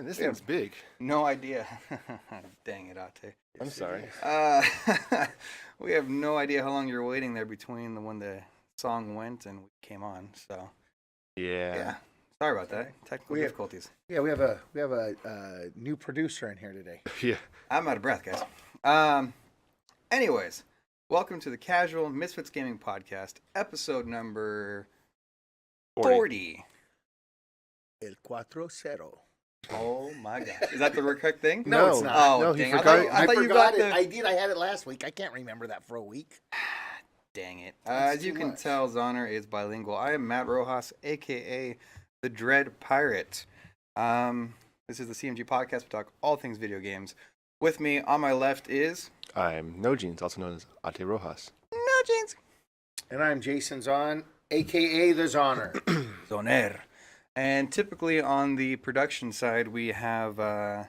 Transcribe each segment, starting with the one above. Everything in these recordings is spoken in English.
This thing's big. No idea. Dang it, Ate. I'm sorry. We have no idea how long you were waiting there between when the song went and we came on. So Yeah. Sorry about that. Technical difficulties. Yeah, we have a new producer in here today. Yeah. I'm out of breath, guys. Anyways, welcome to the Casual Misfits Gaming Podcast, episode number 40. El 40. Oh my gosh. Is that the correct thing? No, it's not. Oh, no, dang. he forgot it. I thought you got it. the... I did. I had it last week. I can't remember that for a week. Dang it. As you can tell, Zoner is bilingual. I am Matt Rojas, a.k.a. the Dread Pirate. This is the CMG Podcast. We talk all things video games. With me on my left is... I'm No Jeans, also known as Ate Rojas. No Jeans. And I'm Jason Zahn, a.k.a. the Zoner. Zoner. And typically on the production side, we have Rob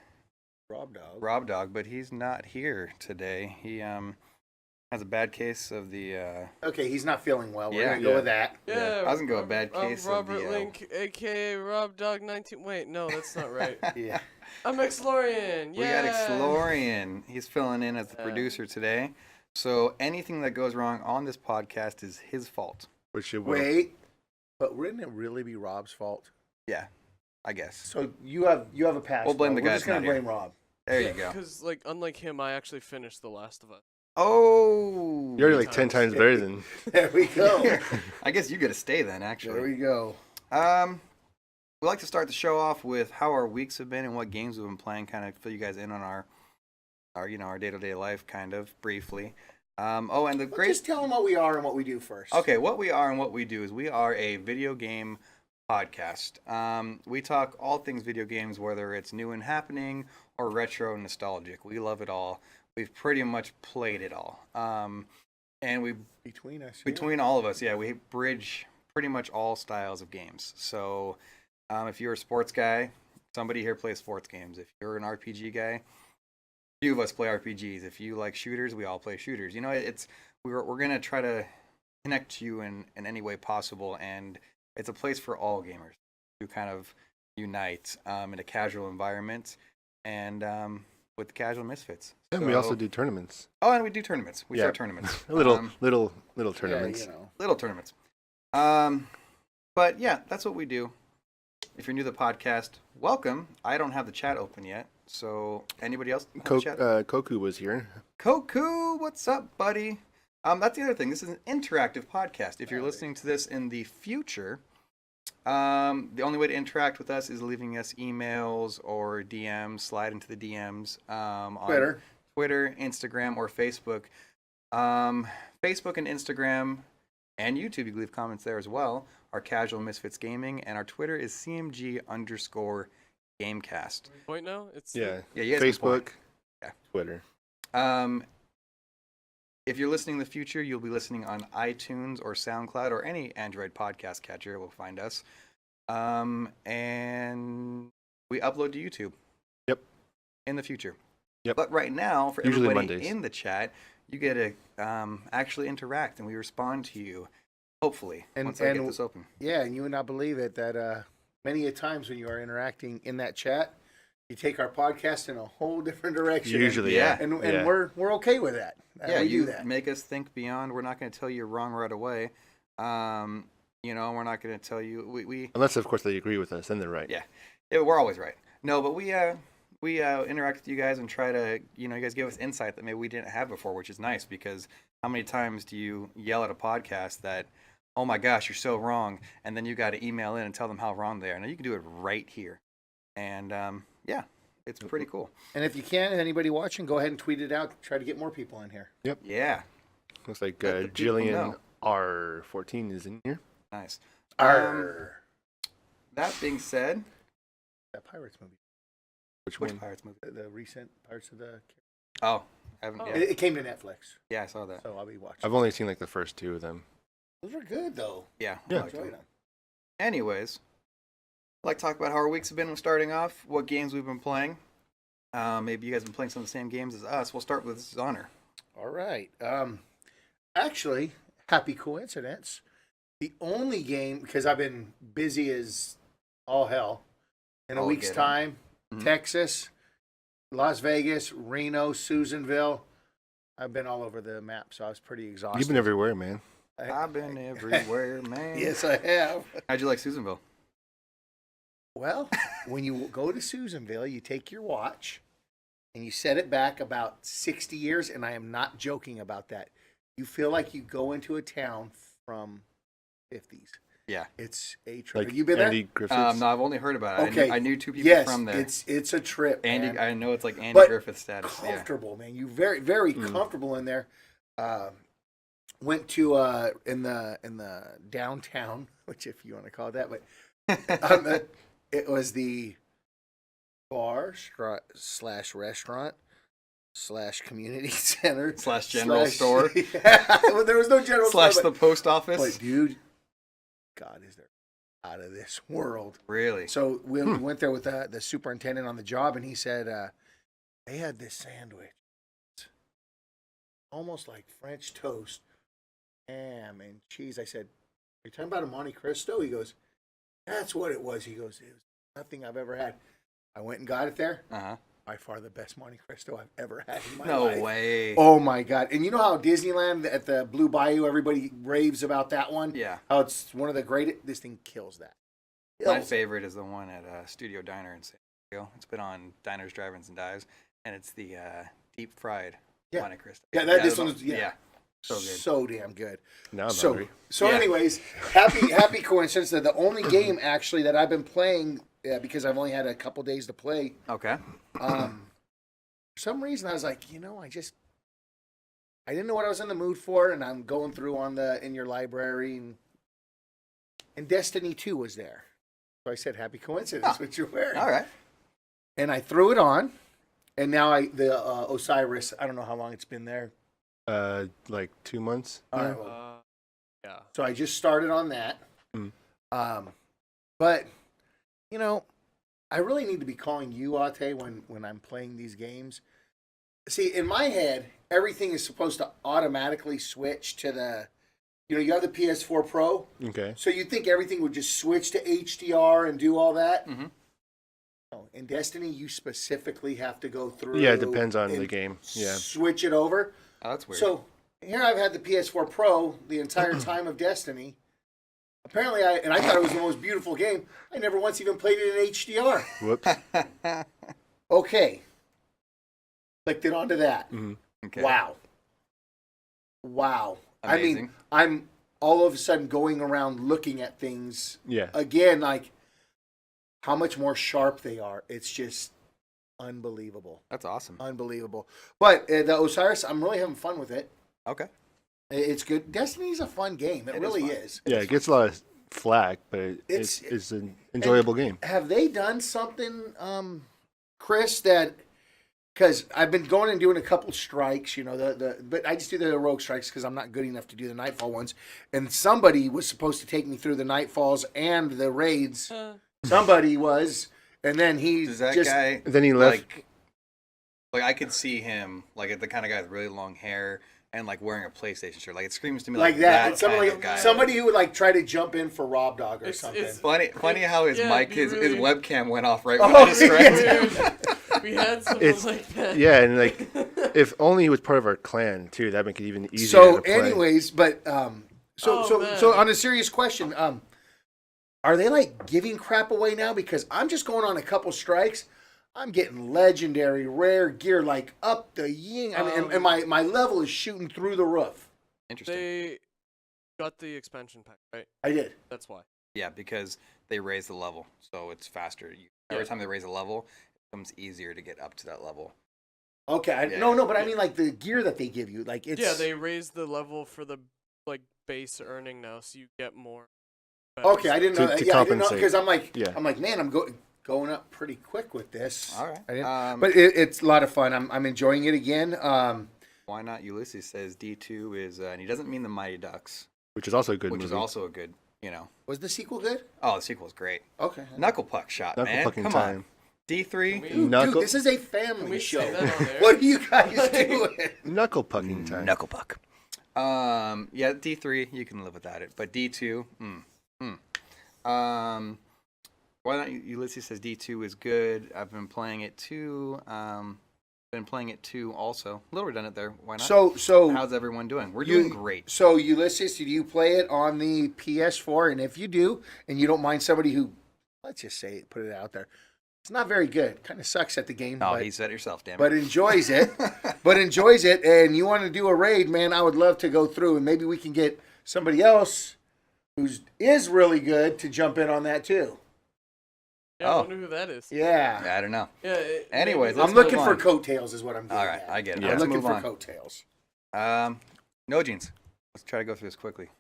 Dog, but he's not here today. He has a bad case of the... Okay, he's not feeling well. We're going to go with that. Yeah, I was going to go a bad case of Robert the... Link, a.k.a. Rob Dog 19... Wait, no, that's not right. Yeah. I'm Xlorian. We got Xlorian. He's filling in as the producer today. So anything that goes wrong on this podcast is his fault. Which it will. Wait, but wouldn't it really be Rob's fault? Yeah, I guess. So you have a pass. We'll blame the guy. We're just going to blame Rob. There you go. Because, unlike him, I actually finished The Last of Us. Oh! You're already 10 times better than... There we go. I guess you got to stay then, actually. There we go. We like to start the show off with how our weeks have been and what games we've been playing, kind of fill you guys in on our day-to-day life, kind of, briefly. And the great... Just tell them what we are and what we do first. Okay, what we are and what we do is we are a video game podcast. We talk all things video games, whether it's new and happening or retro and nostalgic. We love it all. We've pretty much played it all. And we... Between all of us, yeah, we bridge pretty much all styles of games. So... if you're a sports guy, somebody here plays sports games. If you're an RPG guy, a few of us play RPGs. If you like shooters, we all play shooters. You know, we're gonna try to connect you in any way possible, and it's a place for all gamers to kind of unite in a casual environment and with the casual misfits. And we also do tournaments. Oh, and we do tournaments. We start tournaments. little tournaments. Yeah, Little tournaments. But yeah, that's what we do. If you're new to the podcast, welcome. I don't have the chat open yet, so anybody else? Koku was here. Koku, what's up, buddy? That's the other thing. This is an interactive podcast. If you're listening to this in the future, the only way to interact with us is leaving us emails or DMs. Slide into the DMs on Twitter, Instagram, or Facebook. Facebook and Instagram and YouTube, you can leave comments there as well. Our Casual Misfits Gaming, and our Twitter is CMG_Gamecast. Point now? It's you guys Facebook, Twitter. If you're listening in the future, you'll be listening on iTunes or SoundCloud or any Android podcast catcher will find us. And we upload to YouTube. Yep. In the future. Yep. But right now, for usually everybody Mondays in the chat, you get to actually interact, and we respond to you. Hopefully, once I get this open. Yeah, and you would not believe it that many a times when you are interacting in that chat, you take our podcast in a whole different direction. Usually, yeah. And we're okay with that. You do that. Make us think beyond. We're not going to tell you you're wrong right away. We're not going to tell you we unless of course they agree with us, then they're right. Yeah, we're always right. No, but we interact with you guys and try to you guys give us insight that maybe we didn't have before, which is nice because how many times do you yell at a podcast that, oh my gosh, you're so wrong, and then you got to email in and tell them how wrong they are. Now you can do it right here, and it's pretty cool. And if you can, anybody watching, go ahead and tweet it out. Try to get more people in here. Yep. Yeah. Looks like Jillian R14 is in here. Nice. That being said, that Pirates movie. Which Pirates movie? The recent Pirates of the... Oh, I haven't. Yeah. It came to Netflix. Yeah, I saw that. So I'll be watching. I've only seen like the first two of them. Those are good though. Yeah. I enjoyed them. Anyways, I'd like to talk about how our weeks have been starting off, what games we've been playing. Maybe you guys have been playing some of the same games as us. We'll start with Zoner. All right. Actually, happy coincidence. The only game, because I've been busy as all hell, in a week's time, Texas, Las Vegas, Reno, Susanville. I've been all over the map, so I was pretty exhausted. You've been everywhere, man. I've been everywhere, man. Yes, I have. How'd you like Susanville? Well, when you go to Susanville, you take your watch and you set it back about 60 years, and I am not joking about that. You feel like you go into a town from 50s. Yeah. It's a trip. Like Have you been Andy there? Griffiths. No, I've only heard about it. Okay. I knew 2 people Yes, from there. it's a trip, Andy, man. I know it's like Andy But Griffith status. Comfortable, man. You very, very comfortable in there. Went to in the downtown, which if you want to call it that, but it was the bar slash restaurant slash community center Slash general store. Yeah, well, there was no general Slash store. the post office. But dude, God, is there out of this world? Really? So we went there with the superintendent on the job, and he said they had this sandwich, almost like French toast, ham and cheese. I said, "Are you talking about a Monte Cristo?" He goes, "That's what it was." He goes, "It was nothing I've ever had." I went and got it there. By far the best Monte Cristo I've ever had in my life. No way. Oh my God. And you know how Disneyland at the Blue Bayou, everybody raves about that one? Yeah. How it's one of the greatest. This thing kills that. My favorite is the one at Studio Diner in San Diego. It's been on Diners, Drive-Ins, and Dives, and it's the deep fried Monte Cristo. Yeah, this one was so good. So damn good. Now I'm hungry. So Yeah. anyways, happy coincidence that the only game actually that I've been playing because I've only had a couple days to play. Okay. For some reason I was like, I didn't know what I was in the mood for, and I'm going through in your library, and Destiny 2 was there. So I said, happy coincidence, what you're wearing. All right. And I threw it on, and now the Osiris, I don't know how long it's been there. Like 2 months. All right, well, Yeah. so I just started on that. But, I really need to be calling you, Ate, when I'm playing these games. See, in my head, everything is supposed to automatically switch to the, you have the PS4 Pro. Okay. So you'd think everything would just switch to HDR and do all that. Mm-hmm. No, in Destiny, you specifically have to go through. Yeah, it depends on the game. Yeah. Switch it over. Oh, that's weird. So here I've had the PS4 Pro the entire time of Destiny. Apparently, I thought it was the most beautiful game. I never once even played it in HDR. Whoops. Okay. Clicked it onto that. Mm-hmm. Okay. Wow. Amazing. I mean, I'm all of a sudden going around looking at things. Yeah. Again, like how much more sharp they are. It's just unbelievable. That's awesome. Unbelievable. But the Osiris, I'm really having fun with it. Okay. It's good. Destiny's a fun game. It really is. Yeah, it gets a lot of flack, but it's an enjoyable game. Have they done something, Chris, that... Because I've been going and doing a couple strikes, but I just do the heroic strikes because I'm not good enough to do the Nightfall ones. And somebody was supposed to take me through the Nightfalls and the raids. Somebody was... And then Does that guy... Then he left. Like I could see him, like the kind of guy with really long hair and like wearing a PlayStation shirt. Like it screams to me like that. that kind of guy. Somebody who would like try to jump in for Rob Dog or something. It's funny how his mic, his webcam went off right when Oh, I described. We had something like that. Yeah, and like if only he was part of our clan too, that'd make it even easier. So, to play. anyways, but so on a serious question, are they like giving crap away now? Because I'm just going on a couple strikes. I'm getting legendary, rare gear, like up the ying. I mean, and my level is shooting through the roof. Interesting. They got the expansion pack, right? I did. That's why. Yeah, because they raise the level, so it's faster. Every time they raise a level, it becomes easier to get up to that level. Okay, no, but I mean like the gear that they give you, like it's. Yeah, they raised the level for the base earning now, so you get more. Okay, I didn't know that. Yeah, I didn't know because I'm like, man, I'm going up pretty quick with this. All right, I didn't, but it's a lot of fun. I'm enjoying it again. Why not? Ulysses says D2 is, and he doesn't mean the Mighty Ducks, which is also a good which movie. is also a good, Was the sequel good? Oh, the sequel's great. Okay. Knuckle puck shot, man. Pucking Come time. on. D3. Dude, this is a family we show. say that on there? What are you guys doing? Knuckle pucking time. Knuckle puck. Yeah, D3, you can live without it, but D2, Why Why not? Ulysses says D2 is good. I've been playing it too. Also. A little redundant there. Why not? So how's everyone doing? We're doing great. So Ulysses, do you play it on the PS4? And if you do, and you don't mind somebody who, let's just say it, put it out there, it's not very good. Kind of sucks at the game. Oh, but, you said it yourself, damn it. But enjoys it. And you want to do a raid, man, I would love to go through, and maybe we can get somebody else who is really good to jump in on that too. Yeah, I wonder who that is. Yeah. I don't know. Yeah. Anyways, I'm looking for coattails is what I'm getting All right, at. I get it. Yeah. I'm Let's looking move for on. coattails. No jeans. Let's try to go through this quickly.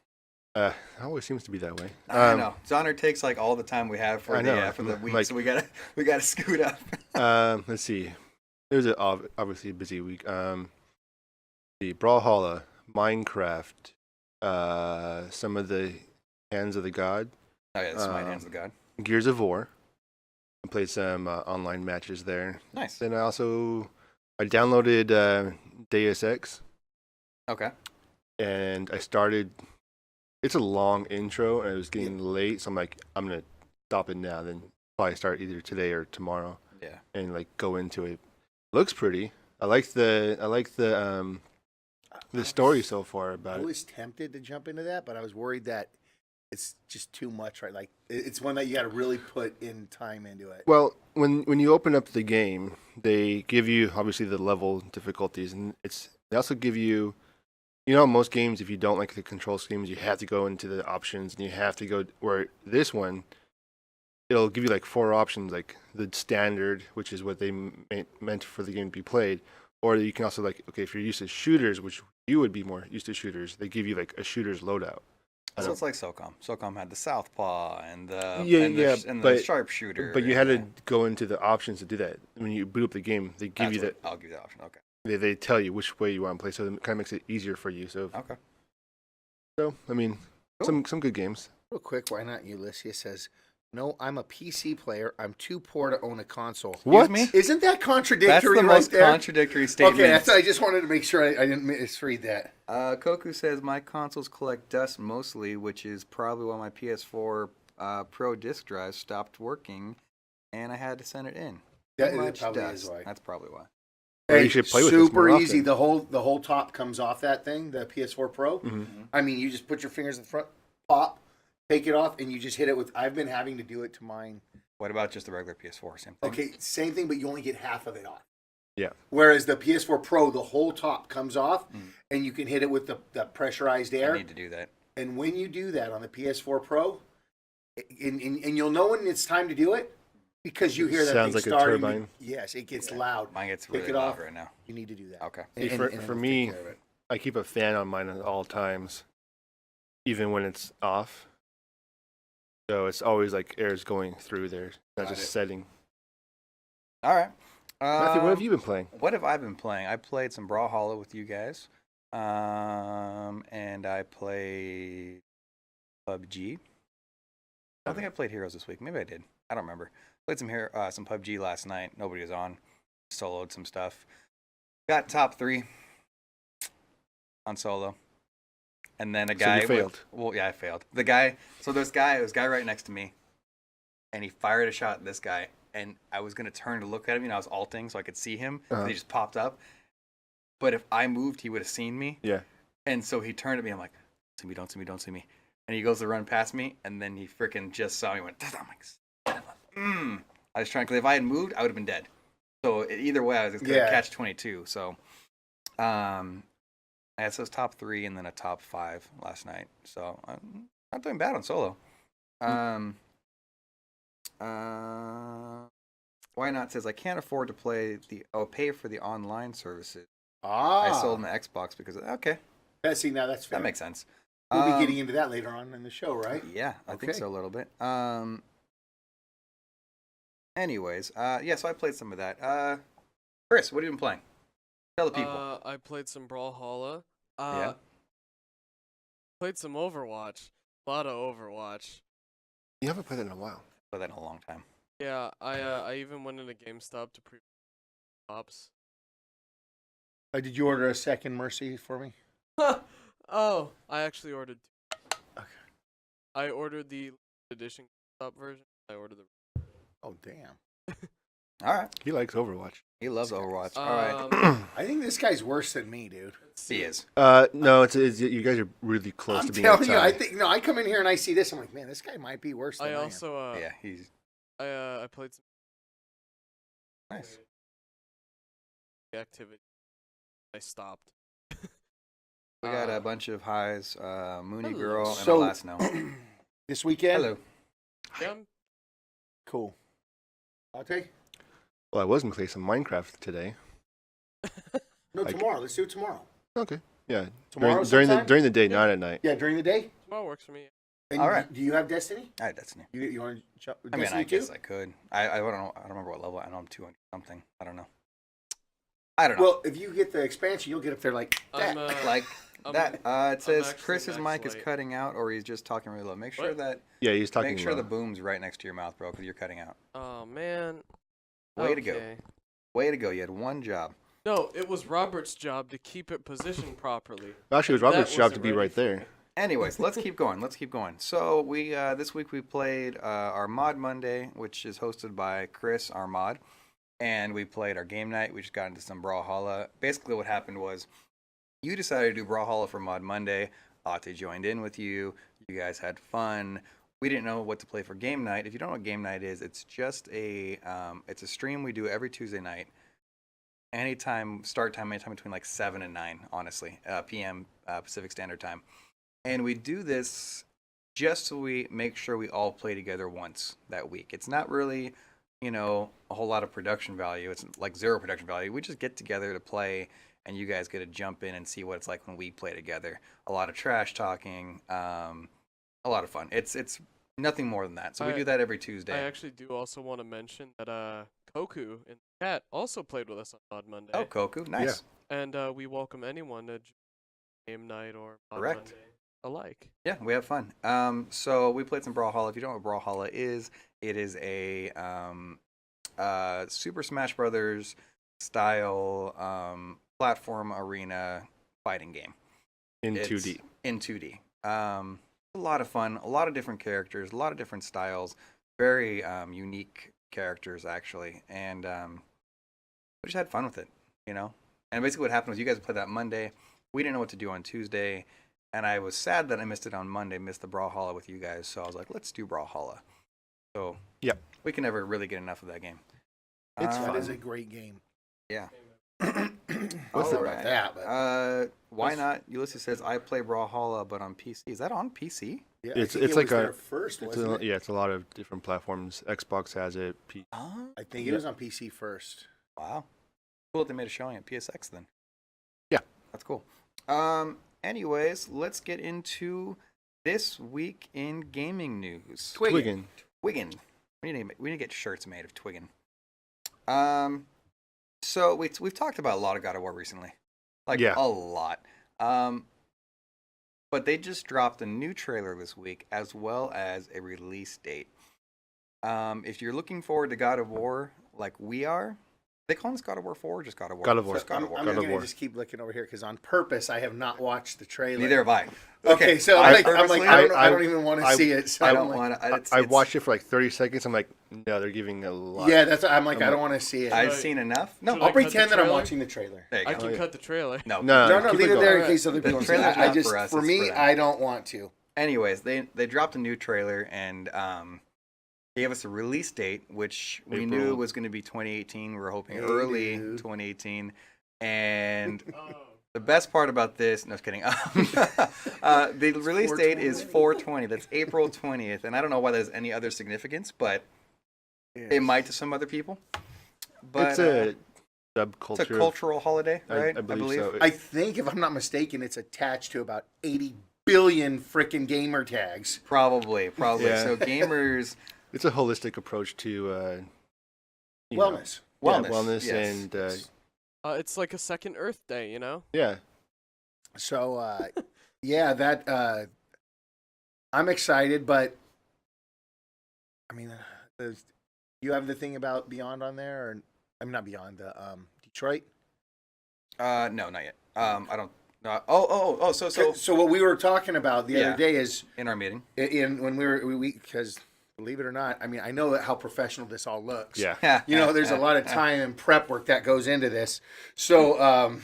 It always seems to be that way. I know. Zonner takes like all the time we have for the week, like- so we gotta scoot up. Let's see. It was obviously a busy week. The Brawlhalla, Minecraft, some of the Hands of the God, Oh yeah, this is my Hands of God. Gears of War. I played some online matches there. Nice. Then I downloaded Deus Ex, Okay. and I started. It's a long intro, and it was getting late, so I'm like, I'm gonna stop it now. Then probably start either today or tomorrow, Yeah. and like go into it. Looks pretty. I like the story so far I about it. was tempted to jump into that, but I was worried that it's just too much, right? Like it's one that you got to really put in time into it. Well, when you open up the game, they give you obviously the level difficulties, and they also give you, most games, if you don't like the control schemes, you have to go into the options, and you have to go where this one, it'll give you like 4 options, like the standard, which is what they meant for the game to be played, or you can also okay, if you're used to shooters, which you would be more used to shooters, they give you like a shooter's loadout. So it's like SOCOM. SOCOM had the Southpaw and the but sharpshooter. But you had to go into the options to do that. When you boot up the game, they give you that. I'll give you that option. Okay. They tell you which way you want to play, so it kind of makes it easier for you. So Okay. I mean, Cool. some good games. Real quick, why not? Ulysses says, "No, I'm a PC player. I'm too poor to own a console." What? me? Isn't that contradictory? That's the right most there? contradictory statement. Okay, I just wanted to make sure I didn't misread that. Koku says my consoles collect dust mostly, which is probably why my PS4 Pro disc drive stopped working, and I had to send it in. That Too much probably dust. is why. That's probably why. Well, you should play with this super more easy. often. The whole top comes off that thing, the PS4 Pro. Mhm. I mean, you just put your fingers in the front, pop, take it off, and you just hit it with. I've been having to do it to mine. What about just the regular PS4? Same thing. Okay, same thing, but you only get half of it off. Yeah. Whereas the PS4 Pro, the whole top comes off, and you can hit it with the pressurized air. I need to do that. And when you do that on the PS4 Pro, and you'll know when it's time to do it because you hear that Sounds thing like a starting. turbine. Yes, it gets loud. Mine gets Pick really it loud off. right now. You need to do that. Okay. See, for it'll me, take care of it. I keep a fan on mine at all times, even when it's off. So it's always like air's going through there, not Got just it. setting. All right. Matthew, what have you been playing? What have I been playing? I played some Brawlhalla with you guys, and I played PUBG. I don't think I played Heroes this week. Maybe I did. I don't remember. Played some PUBG last night. Nobody was on. Soloed some stuff. Got top 3 on solo. And then a So guy you failed. Well, yeah, I failed. The guy. So there's a guy right next to me, and he fired a shot at this guy. And I was gonna turn to look at him, and I was alting so I could see him. Uh-huh. And he just popped up. But if I moved, he would have seen me. Yeah. And so he turned at me. I'm like, don't see me. And he goes to run past me, and then he freaking just saw me. Went. I'm like, I was trying, because if I had moved, I would have been dead. So either way, I was gonna catch 22. So, I had those top 3 and then a top 5 last night. So I'm not doing bad on solo. Why not says I can't afford to pay for the online services. I sold my Xbox because okay, See, now that's fair. that makes sense. We'll be getting into that later on in the show, right? Yeah, I think Okay. so a little bit. Anyways, so I played some of that. Chris, what have you been playing? Tell the people. I played some Brawlhalla. Yeah. Played some Overwatch. A lot of Overwatch. You haven't played it in a while. Played that in a long time. Yeah, I even went into GameStop to pre-ops. Did you order a second Mercy for me? Oh, I actually ordered 2. Okay. I ordered the edition GameStop version. I ordered the Oh, damn. All right. He likes Overwatch. He loves Overwatch. All right. I think this guy's worse than me, dude. He is. No, it's you guys are really close I'm to being telling you, I outside. think I come in here and I see this. I'm like, man, this guy might be worse than I I am. also Yeah, he's I played some nice. activity. I stopped. We got a bunch of highs. Mooney hello. Girl and So- a last no. This weekend? Hello. Yeah, Cool. Latte? Well, I was gonna play some Minecraft today. No, I- tomorrow. Let's do it tomorrow. Okay. Yeah. Tomorrow during sometime? the day, Yeah. not at night. Yeah, during the day? tomorrow works for me. And All right. Do you have Destiny? All right, Destiny. You want to jump I mean, Destiny I guess too? I could. I don't know. I don't remember what level. I know I'm 200 something. I don't know. I don't know. Well, if you get the expansion, you'll get up there like that. I'm, like I'm- that. It says actually Chris's max mic is light. cutting out, or he's just talking really low. Make sure What? that. Yeah, he's talking. Make sure the low. boom's right next to your mouth, bro, because you're cutting out. Oh man. Way to go. Okay. Way to go. You had one job. No, it was Robert's job to keep it positioned properly. Actually, it was That Robert's job to wasn't be ready right for there. me. Anyways, let's keep going. Let's keep going. So we this week we played our Mod Monday, which is hosted by Chris, our mod, and we played our game night. We just got into some Brawlhalla. Basically, what happened was you decided to do Brawlhalla for Mod Monday. Ate joined in with you. You guys had fun. We didn't know what to play for game night. If you don't know what game night is, it's just it's a stream we do every Tuesday night. Anytime, start time, anytime between like 7 and 9, honestly, p.m. Pacific Standard Time. And we do this just so we make sure we all play together once that week. It's not really, a whole lot of production value. It's like zero production value. We just get together to play, and you guys get to jump in and see what it's like when we play together. A lot of trash talking, a lot of fun. It's nothing more than that. So we do that every Tuesday. I actually do also want to mention that Koku in the chat also played with us on Mod Monday. Oh, Koku, nice. And we welcome anyone to game night or Mod Correct. Monday alike. Yeah, we have fun. So we played some Brawlhalla. If you don't know what Brawlhalla is, it is a Super Smash Brothers style platform arena fighting game. In It's 2D. In 2D. A lot of fun, a lot of different characters, a lot of different styles, very unique characters actually, and we just had fun with it, And basically, what happened was you guys played that Monday. We didn't know what to do on Tuesday, and I was sad that I missed it on Monday, missed the Brawlhalla with you guys. So I was like, let's do Brawlhalla. So Yep. we can never really get enough of that game. It's That fun. is a great game. Yeah. What's All about that? But Why not? Ulysses says I play Brawlhalla, but on PC. Is that on PC? yeah, it's- I think it's it like was a- there first, wasn't it? Yeah, it's a lot of different platforms. Xbox has it. Oh, I think it was on PC first. wow. Cool that they made a showing at PSX then. Yeah. That's cool. Anyways, let's get into this week in gaming news. Twiggin. Twiggin. We need to get shirts made of Twiggin. So we've talked about a lot of God of War recently. Yeah. A lot. But they just dropped a new trailer this week as well as a release date. If you're looking forward to God of War like we are, they call this God of War 4 or just God of War? God of War. Just God of War. I'm God of going to War. just keep looking over here because on purpose I have not watched the trailer. Neither have I. Okay, so I I'm like, purposely- I don't even want to I- see it. So I I'm don't like- want to. I watched it for like 30 seconds. I'm like, no, they're giving a lot. Yeah, that's. I'm like, I'm I don't want to see it. I've Should I- seen enough. No, should I'll I cut the pretend that I'm trailer? watching the trailer. there you I go. can yeah. cut the trailer. No. No, keep leave it it there in going. case other The people see trailer's it. I not just, for us, for it's me, for them. I don't want to. Anyways, they dropped a new trailer and gave us a release date, which we knew April. was going to be 2018. We were hoping Hey, early dude. 2018. And Oh. the best part about this, no, just kidding. The release date is 4/20. That's April 20th. And I don't know why there's any other significance, but it might to some other people. But It's a it's subculture. a cultural holiday, right? I believe so. I think, if I'm not mistaken, it's attached to about 80 billion frickin' gamer tags. Probably. Yeah. So gamers, It's a holistic approach to you Wellness. know, wellness, yeah, wellness, yes. and It's like a second Earth Day, you know? yeah. So, yeah, that I'm excited, but I mean, you have the thing about Beyond on there, or I'm not Beyond, the Detroit. no, not yet. I don't. So So what we were talking about the Yeah. other day is in our meeting, when we because believe it or not, I mean, I know how professional this all looks. Yeah. You know, there's a lot of time and prep work that goes into this. So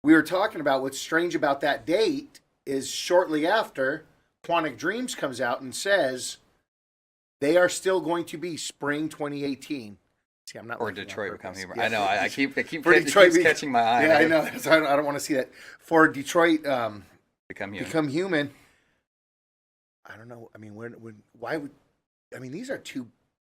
we were talking about what's strange about that date is shortly after, Quantic Dreams comes out and says they are still going to be spring 2018. See, I'm not. Or Detroit Become purpose. Human. Yeah, I know. I keep for it Detroit keeps catching my eye. Yeah, I know. So I don't want to see that. For Detroit Become Human. Become Human. I don't know. I mean, why would? I mean, these are two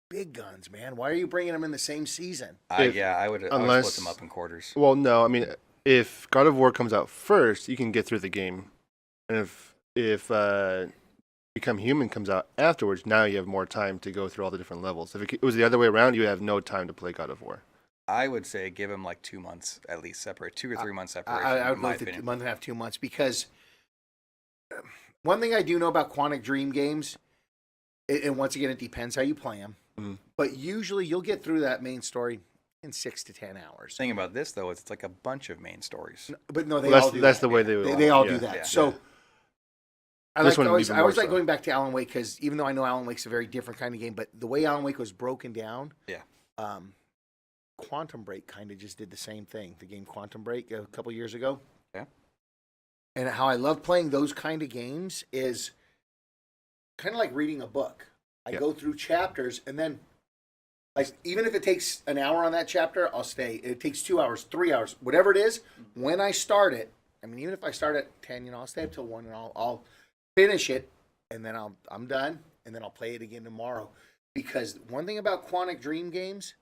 big guns, man. Why are you bringing them in the same season? I would split them up in quarters. Well, no, I mean, if God of War comes out first, you can get through the game, and if Become Human comes out afterwards, now you have more time to go through all the different levels. If it was the other way around, you have no time to play God of War. I would say give him like 2 months at least separate, 2 or 3 months separation. I would in my look at opinion. a month and a half, 2 months, because one thing I do know about Quantic Dream games, and once again, it depends how you play them, but usually you'll get through that main story in 6 to 10 hours. The thing about this though is it's like a bunch of main stories. But no, they Well, all do that's that. the way they all yeah. do that. Yeah. So I This like one always, even I always more like so. going back to Alan Wake, because even though I know Alan Wake's a very different kind of game, but the way Alan Wake was broken down, Quantum Break kind of just did the same thing. The game Quantum Break a couple years ago. Yeah. And how I love playing those kind of games is kind of like reading a book. I go through chapters, and then, like, even if it takes an hour on that chapter, I'll stay. It takes 2 hours, 3 hours, whatever it is. When I start it, I mean, even if I start at 10, I'll stay up till 1, and I'll finish it, and then I'm done, and then I'll play it again tomorrow. Because one thing about Quantic Dream games,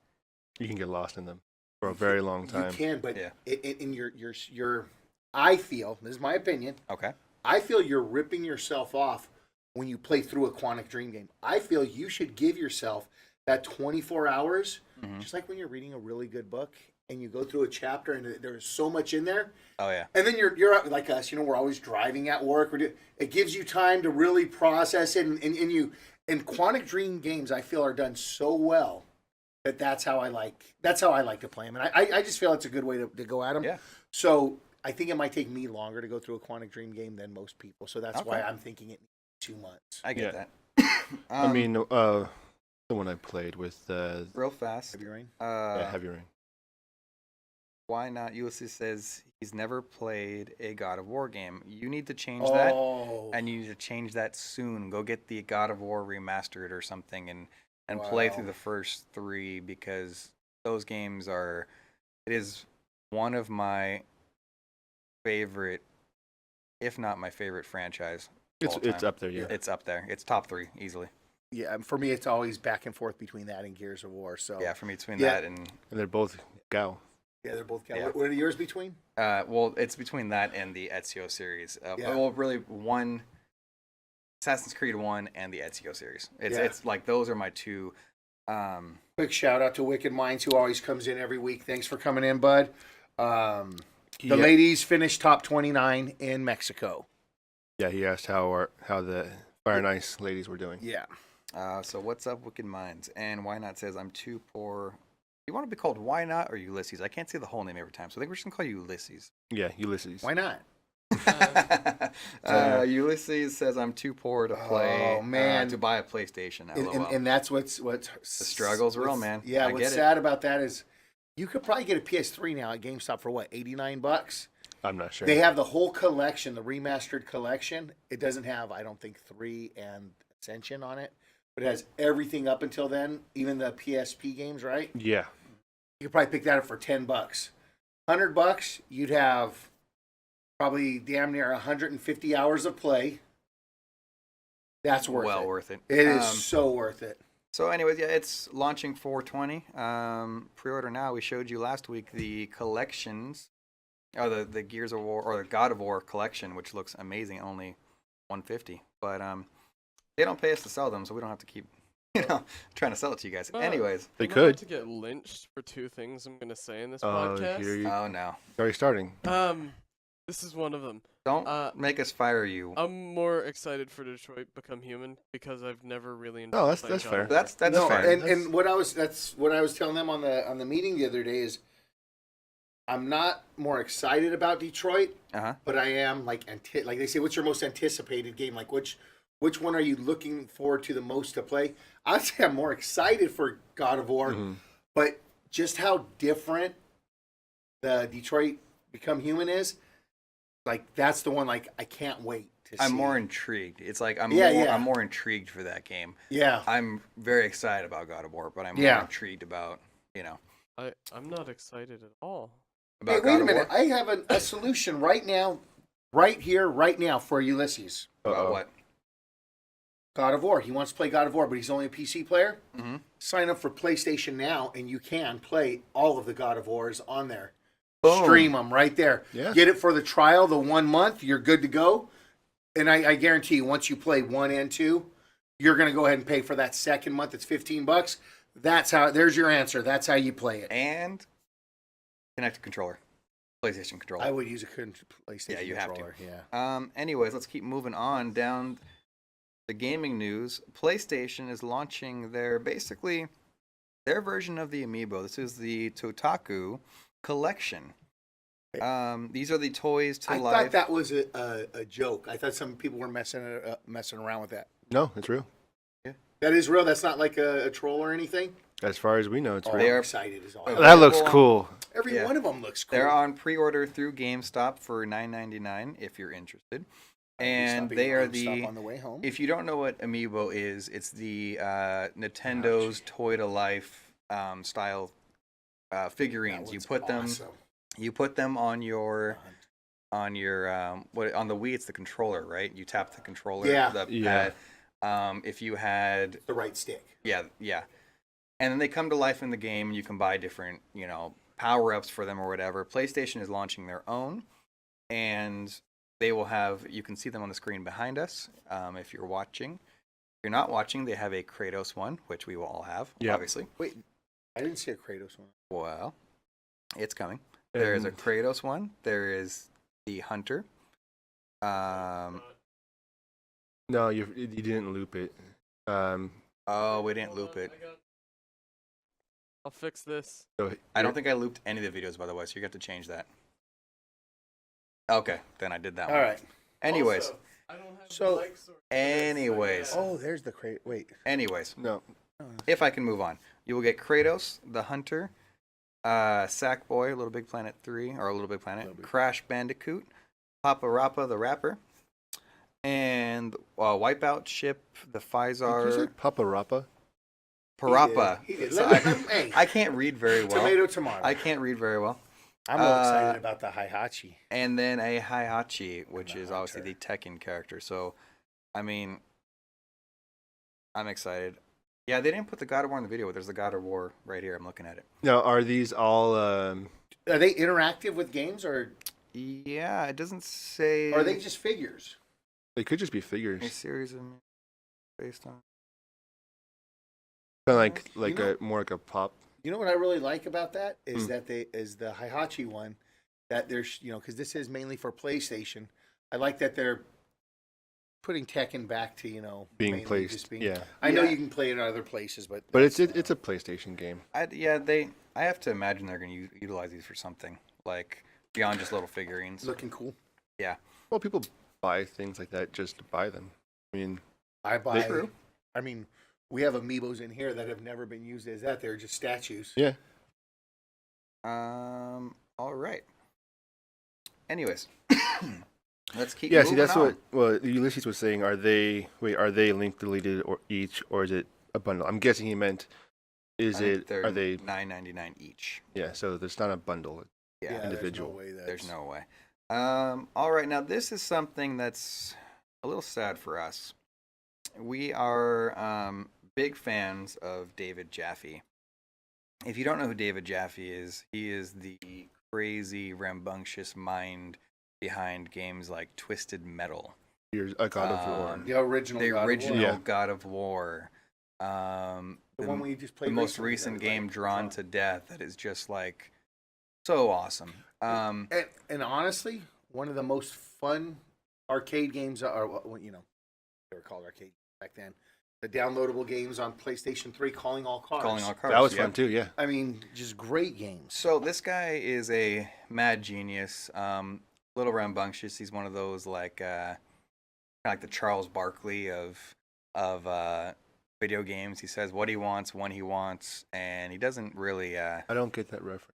You can get lost in them for a very long time. you can, but Yeah. in your, I feel, this is my opinion, Okay. I feel you're ripping yourself off when you play through a Quantic Dream game. I feel you should give yourself that 24 hours, just like when you're reading a really good book and you go through a chapter and there's so much in there. Oh yeah. And then you're out like us, we're always driving at work. It gives you time to really process it, and Quantic Dream games I feel are done so well that's how I like to play them, and I just feel it's a good way to go at them. Yeah. So I think it might take me longer to go through a Quantic Dream game than most people. So that's why Okay. I'm thinking it needs 2 months. I get Yeah. that. I mean, the one I played with real fast. Heavy Rain. Heavy Rain. Why not? Ulysses says he's never played a God of War game. You need to change that, Oh, and you need to change that soon. Go get the God of War remastered or something, and play through Wow. the first 3, because those games are. It is one of my favorite, if not my favorite franchise. of all It's time. up there, yeah. It's up there. It's top 3 easily. yeah. For me, it's always back and forth between that and Gears of War. So Yeah, for me between Yeah. that and And they're both Gao. yeah, they're both. Yeah. What are yours between? well, it's between that and the Ezio series. Yeah. Well, really one Assassin's Creed 1 and the Ezio series. Yeah. It's like those are my two. Quick shout out to Wicked Minds, who always comes in every week. Thanks for coming in, bud. The Yeah. ladies finished top 29 in Mexico. Yeah, he asked how the Fire and Ice ladies were doing. Yeah. So what's up, Wicked Minds? And Why Not says I'm too poor. You want to be called Why Not or Ulysses? I can't say the whole name every time, so I think we're just gonna call you Ulysses. Yeah, Ulysses. Why not? Ulysses says I'm too poor to play. Oh, man. To buy a PlayStation. And, LOL. and that's what's The struggle's real, man. Yeah, I what's get it. sad about that is you could probably get a PS3 now at GameStop for what, $89? I'm not sure. They have the whole collection, the remastered collection. It doesn't have, I don't think, 3 and Ascension on it, but it has everything up until then, even the PSP games, right? Yeah. You could probably pick that up for $10. $100, you'd have probably damn near 150 hours of play. That's worth well it. worth it. It is so worth it. So, anyways, yeah, it's launching 420. Pre-order now. We showed you last week the collections, or the Gears of War or the God of War collection, which looks amazing. Only 150, but they don't pay us to sell them, so we don't have to keep, trying to sell it to you guys. Well, Anyways, They I'm about could. to get lynched for 2 things I'm gonna say in this Oh, podcast. here you oh no, already starting. This is one of them. don't make us fire you. I'm more excited for Detroit Become Human because I've never really enjoyed Oh, that's- playing that's God fair. of War. That's No, fair. and what that's what I was telling them on the meeting the other day is I'm not more excited about Detroit, Uh-huh. but I am like they say, what's your most anticipated game? Like which which one are you looking forward to the most to play? I'd say I'm more excited for God of War, but just how different the Detroit Become Human is, like that's the one. Like I can't wait to see. I'm more intrigued. It's like I'm more intrigued for that game. Yeah, I'm very excited about God of War, but I'm more intrigued about I'm not excited at all. Hey, wait a minute. I have a solution right now, right here, right now for Ulysses. About what? God of War. He wants to play God of War, but he's only a PC player. Mm-hmm. Sign up for PlayStation Now, and you can play all of the God of Wars on there. Boom. Stream them right there. Yeah. Get it for the trial, the 1 month. You're good to go. And I guarantee you, once you play 1 and 2, you're going to go ahead and pay for that second month. It's $15. That's how. There's your answer. That's how you play it. And connect a controller, PlayStation controller. I would use a PlayStation you controller. have to. Yeah. Anyways, let's keep moving on down the gaming news. PlayStation is launching their version of the Amiibo. This is the Totaku collection. These are the toys to life. I thought that was a joke. I thought some people were messing around with that. No, it's real. That is real. That's not like a troll or anything. As far as we know, it's I'm real. excited as all. That looks cool. Every one of them looks cool. They're on pre-order through GameStop for $9.99 if you're interested. And they are on the way home. If you don't know what Amiibo is, it's the Nintendo's toy to life style figurines. You put them on your on the Wii. It's the controller, right? You tap the controller. Yeah. If you had the right stick. Yeah. And then they come to life in the game, and you can buy different, power-ups for them or whatever. PlayStation is launching their own, and they will have, you can see them on the screen behind us if you're watching. If you're not watching, they have a Kratos one, which we will all have, obviously. Wait, I didn't see a Kratos one. Well, it's coming. There is a Kratos one. There is the Hunter. No, you didn't loop it. Oh, we didn't loop it. I'll fix this. So I don't think I looped any of the videos, by the way, so you have to change that. Okay, then I did that one. All right. Anyways. Also, I don't have anyways. Oh, there's the Kratos. Wait. Anyways. No. If I can move on. You will get Kratos, the Hunter, Sackboy, Little Big Planet 3, or Little Big Planet, Crash Bandicoot, Papa Rappa the Rapper, and Wipeout Ship, the Physar. Did you say Papa Rappa? Parappa. He did. So I can't read very well. Tomato. I can't read very well. I'm more excited about the Hihachi. And then a Hihachi, which is obviously the Tekken character. So, I mean, I'm excited. Yeah, they didn't put the God of War in the video, but there's the God of War right here. I'm looking at it. Now, are these all... Are they interactive with games, or... Yeah, it doesn't say... Or are they just figures? They could just be figures. A series of... based on... Kind of like more like a pop. You know what I really like about that is that the Hihachi one, that there's, because this is mainly for PlayStation. I like that they're putting Tekken back to, being placed. I know you can play it in other places, but it's a PlayStation game. I have to imagine they're going to utilize these for something like beyond just little figurines. Looking cool. Yeah. Well, people buy things like that just to buy them. I mean, we have Amiibos in here that have never been used as that. They're just statues. Yeah. All right. Anyways, let's keep. Yeah. moving See, that's on. what Ulysses was saying. Are they linked deleted or each, or is it a bundle? I'm guessing he meant. Are they $9.99 each? Yeah. So there's not a bundle. Yeah. Individual. There's no way. All right. Now this is something that's a little sad for us. We are big fans of David Jaffe. If you don't know who David Jaffe is, he is the crazy, rambunctious mind behind games like Twisted Metal. Here's a God of War. The original God of War. The one we just played. The most recent game, Drawn to Death, that is just like so awesome. And honestly, one of the most fun arcade games are, they were called arcade back then. The downloadable games on PlayStation 3, Calling All Cars. That was fun too, yeah. I mean, just great games. So this guy is a mad genius, little rambunctious. He's one of those like like the Charles Barkley of video games. He says what he wants when he wants, and he doesn't really. I don't get that reference.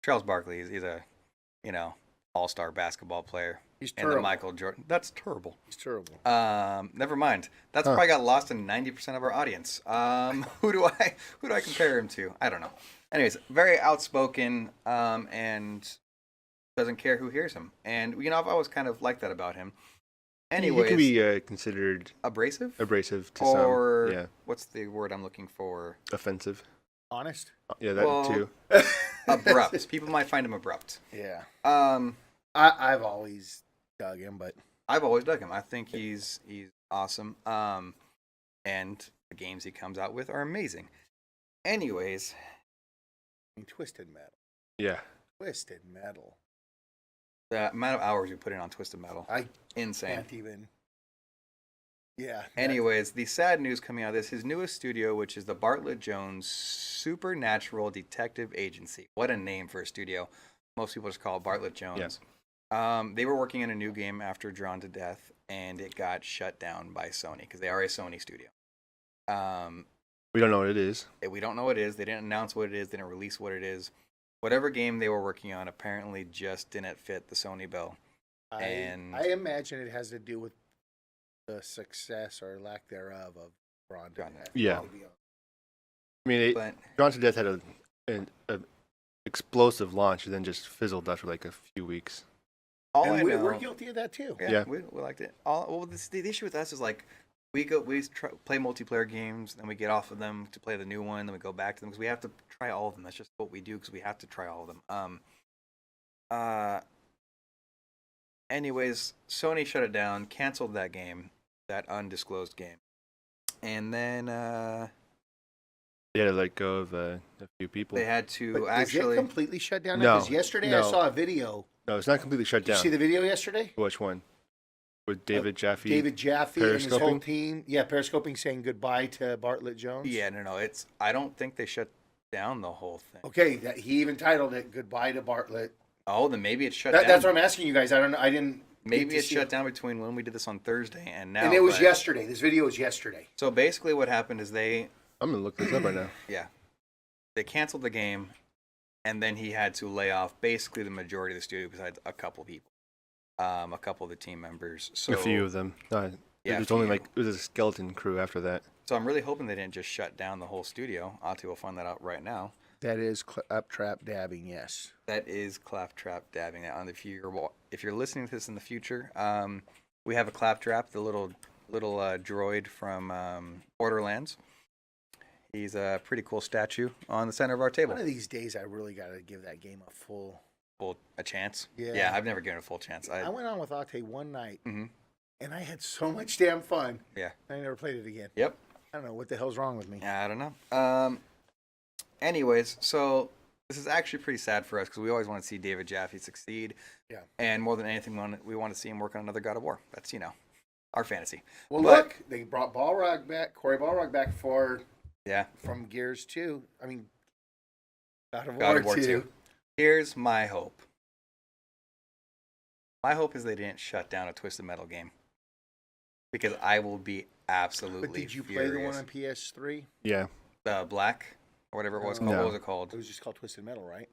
Charles Barkley, he's a all-star basketball player. He's And the terrible. Michael Jordan. That's terrible. He's terrible. Never mind. That's probably got lost in 90% of our audience. Who do I compare him to? I don't know. Anyways, very outspoken, and doesn't care who hears him. And I've always kind of liked that about him. Anyways, He can be considered abrasive to or some. Yeah, what's the word I'm looking for? offensive. Honest? Yeah, that Well, too. Abrupt. People might find him abrupt. Yeah. Um, I've always dug him, but I've always dug him. I think he's awesome. And the games he comes out with are amazing. Anyways, Twisted Metal. Yeah. Twisted Metal. the amount of hours we put in on Twisted Metal, I insane. can't even. Yeah. Anyways, the sad news coming out of this, his newest studio, which is the Bartlett Jones Supernatural Detective Agency. What a name for a studio. Most people just call it Bartlett Jones. They were working on a new game after Drawn to Death, and it got shut down by Sony because they are a Sony studio. We don't know what it is. We don't know what it is. They didn't announce what it is. They didn't release what it is. Whatever game they were working on apparently just didn't fit the Sony bill. And- I imagine it has to do with the success or lack thereof of Drawn to Death. Yeah. to be honest. I mean, But Drawn to Death had an explosive launch and then just fizzled after like a few weeks. all And I know, we're guilty of that too. Yeah. we liked it. The issue with us is like we play multiplayer games, then we get off of them to play the new one, then we go back to them because we have to try all of them. That's just what we do because we have to try all of them. Anyways, Sony shut it down, canceled that game, that undisclosed game, and then They had to let go of a few people. they had to But actually. is it completely shut down? No, Because yesterday I no. saw a video. No, it's not completely shut Did you down. see the video yesterday? Which one? With David Jaffe? David Jaffe and his whole Periscoping? team. Yeah, periscoping saying goodbye to Bartlett Jones. Yeah, no. It's. I don't think they shut down the whole thing. Okay, he even titled it "Goodbye to Bartlett." Oh, then maybe it's shut down. That's what I'm asking you guys. I don't know. I didn't. get Maybe to it's see shut it. down between when we did this on Thursday and now. And it was but- yesterday. This video was yesterday. So basically, what happened is I'm gonna look this up right now. they canceled the game, and then he had to lay off basically the majority of the studio besides a couple people, a couple of the team members. So A few of them. Yeah, it was a only few. like it was a skeleton crew after that. So I'm really hoping they didn't just shut down the whole studio. Ati will find that out right now. That is uptrap dabbing. Yes. That is claptrap dabbing. If you're listening to this in the future, we have a claptrap, the little droid from Borderlands. He's a pretty cool statue on the center of our table. One of these days, I really got to give that game a full. A chance. Yeah. I've never given it a full chance. I went on with Ate one night, Mhm. and I had so much damn fun. Yeah. I never played it again. Yep. I don't know what the hell's wrong with me. I don't know. Anyways, so this is actually pretty sad for us because we always want to see David Jaffe succeed. Yeah. And more than anything, we want to see him work on another God of War. That's our fantasy. Well, But- look, they brought Balrog back, Corey Balrog back Yeah. from Gears 2. I mean, God of God War, of War 2. 2. Here's my hope. My hope is they didn't shut down a Twisted Metal game because I will be absolutely. But did you play furious. the one on PS3? Yeah. Black or whatever it was called? No. What was it called? It was just called Twisted Metal, right?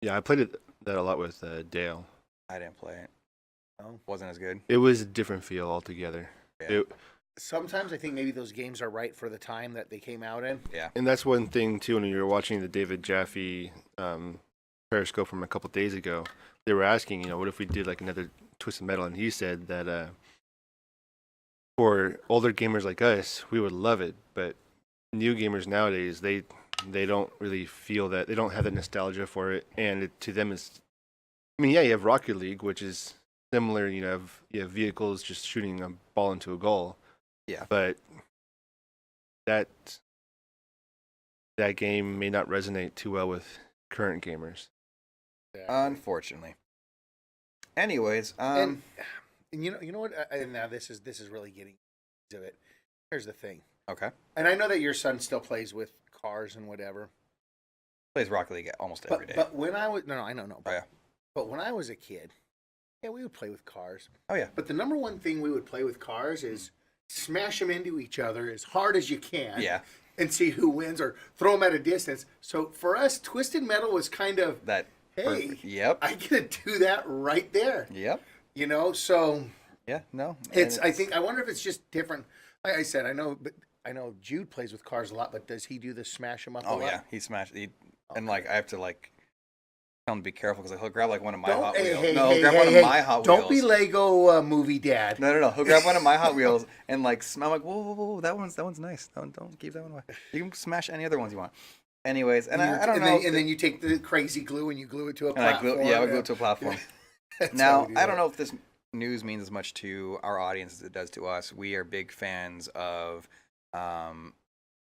Yeah, I played that a lot with Dale. I didn't play it. Oh. Wasn't as good. It was a different feel altogether. Yeah. Sometimes I think maybe those games are right for the time that they came out in. Yeah. And that's one thing too. When you were watching the David Jaffe Periscope from a couple days ago, they were asking, what if we did like another Twisted Metal? And he said that for older gamers like us, we would love it, but new gamers nowadays, they don't really feel that. They don't have the nostalgia for it, and to them is, you have Rocket League, which is similar. You have vehicles just shooting a ball into a goal. Yeah. But that game may not resonate too well with current gamers. Unfortunately. Anyways, And you know what? And now this is really getting to it. Here's the thing. okay. And I know that your son still plays with cars and whatever. Plays Rocket League almost every day. But when I was I know. Oh, yeah. But when I was a kid, Yeah, we would play with cars. Oh yeah. But the number one thing we would play with cars is smash them into each other as hard as you can. Yeah. And see who wins, or throw them at a distance. So for us, Twisted Metal was kind of That. hey, Yep. I get to do that right there. Yep. You know, so Yeah. No. I wonder if it's just different. Like I said, I know Jude plays with cars a lot, but does he do the smash them up? Oh a lot? yeah. He smashed. And like I have to like tell him to be careful because he'll grab like one of my Hot Hey, Wheels. hey, No, hey, he'll grab hey, one hey, of my Hot Wheels. Don't be Lego movie dad. No. He'll grab one of my Hot Wheels and like I'm like, whoa, that one's nice. Don't keep that one away. You can smash any other ones you want. Anyways, and I don't know. And then you take the crazy glue and you glue it to a and I platform. I'll glue it to a platform. That's Now, how we do I don't it. know if this news means as much to our audience as it does to us. We are big fans of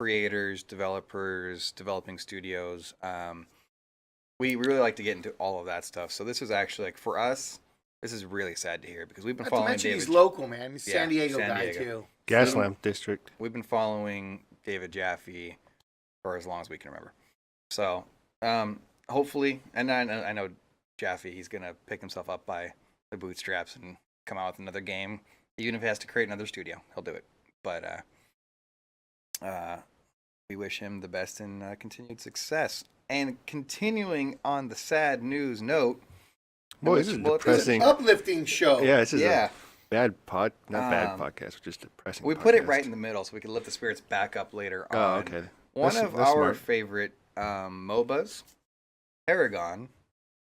creators, developers, developing studios. We really like to get into all of that stuff. So this is actually like for us, this is really sad to hear because we've been Not to following mention David. he's local, man. He's a Yeah, San Diego San guy Diego. too. Gaslamp District. We've been following David Jaffe for as long as we can remember. So hopefully, and I know Jaffe, he's gonna pick himself up by the bootstraps and come out with another game. Even if he has to create another studio, he'll do it. But we wish him the best in continued success. And continuing on the sad news note, Boy, this is depressing. Uplifting show. Yeah, this is yeah, a bad bad podcast, just depressing. we put it podcast. right in the middle so we can lift the spirits back up later Oh, on. okay. One That's- of that's our smart. favorite MOBAs, Paragon,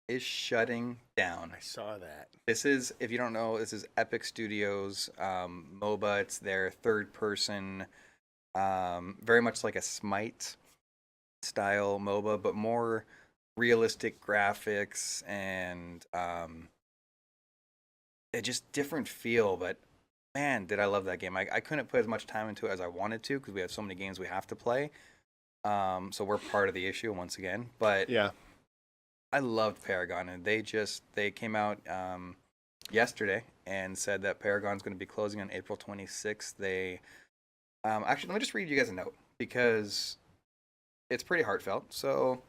is shutting down. I saw that. This is, if you don't know, this is Epic Studios MOBA. It's their third person, very much like a Smite style MOBA, but more realistic graphics and it just different feel. But man, did I love that game. I couldn't put as much time into it as I wanted to because we have so many games we have to play. So we're part of the issue once again. But Yeah. I loved Paragon, and they came out yesterday and said that Paragon's going to be closing on April 26th. They actually, let me just read you guys a note because it's pretty heartfelt. So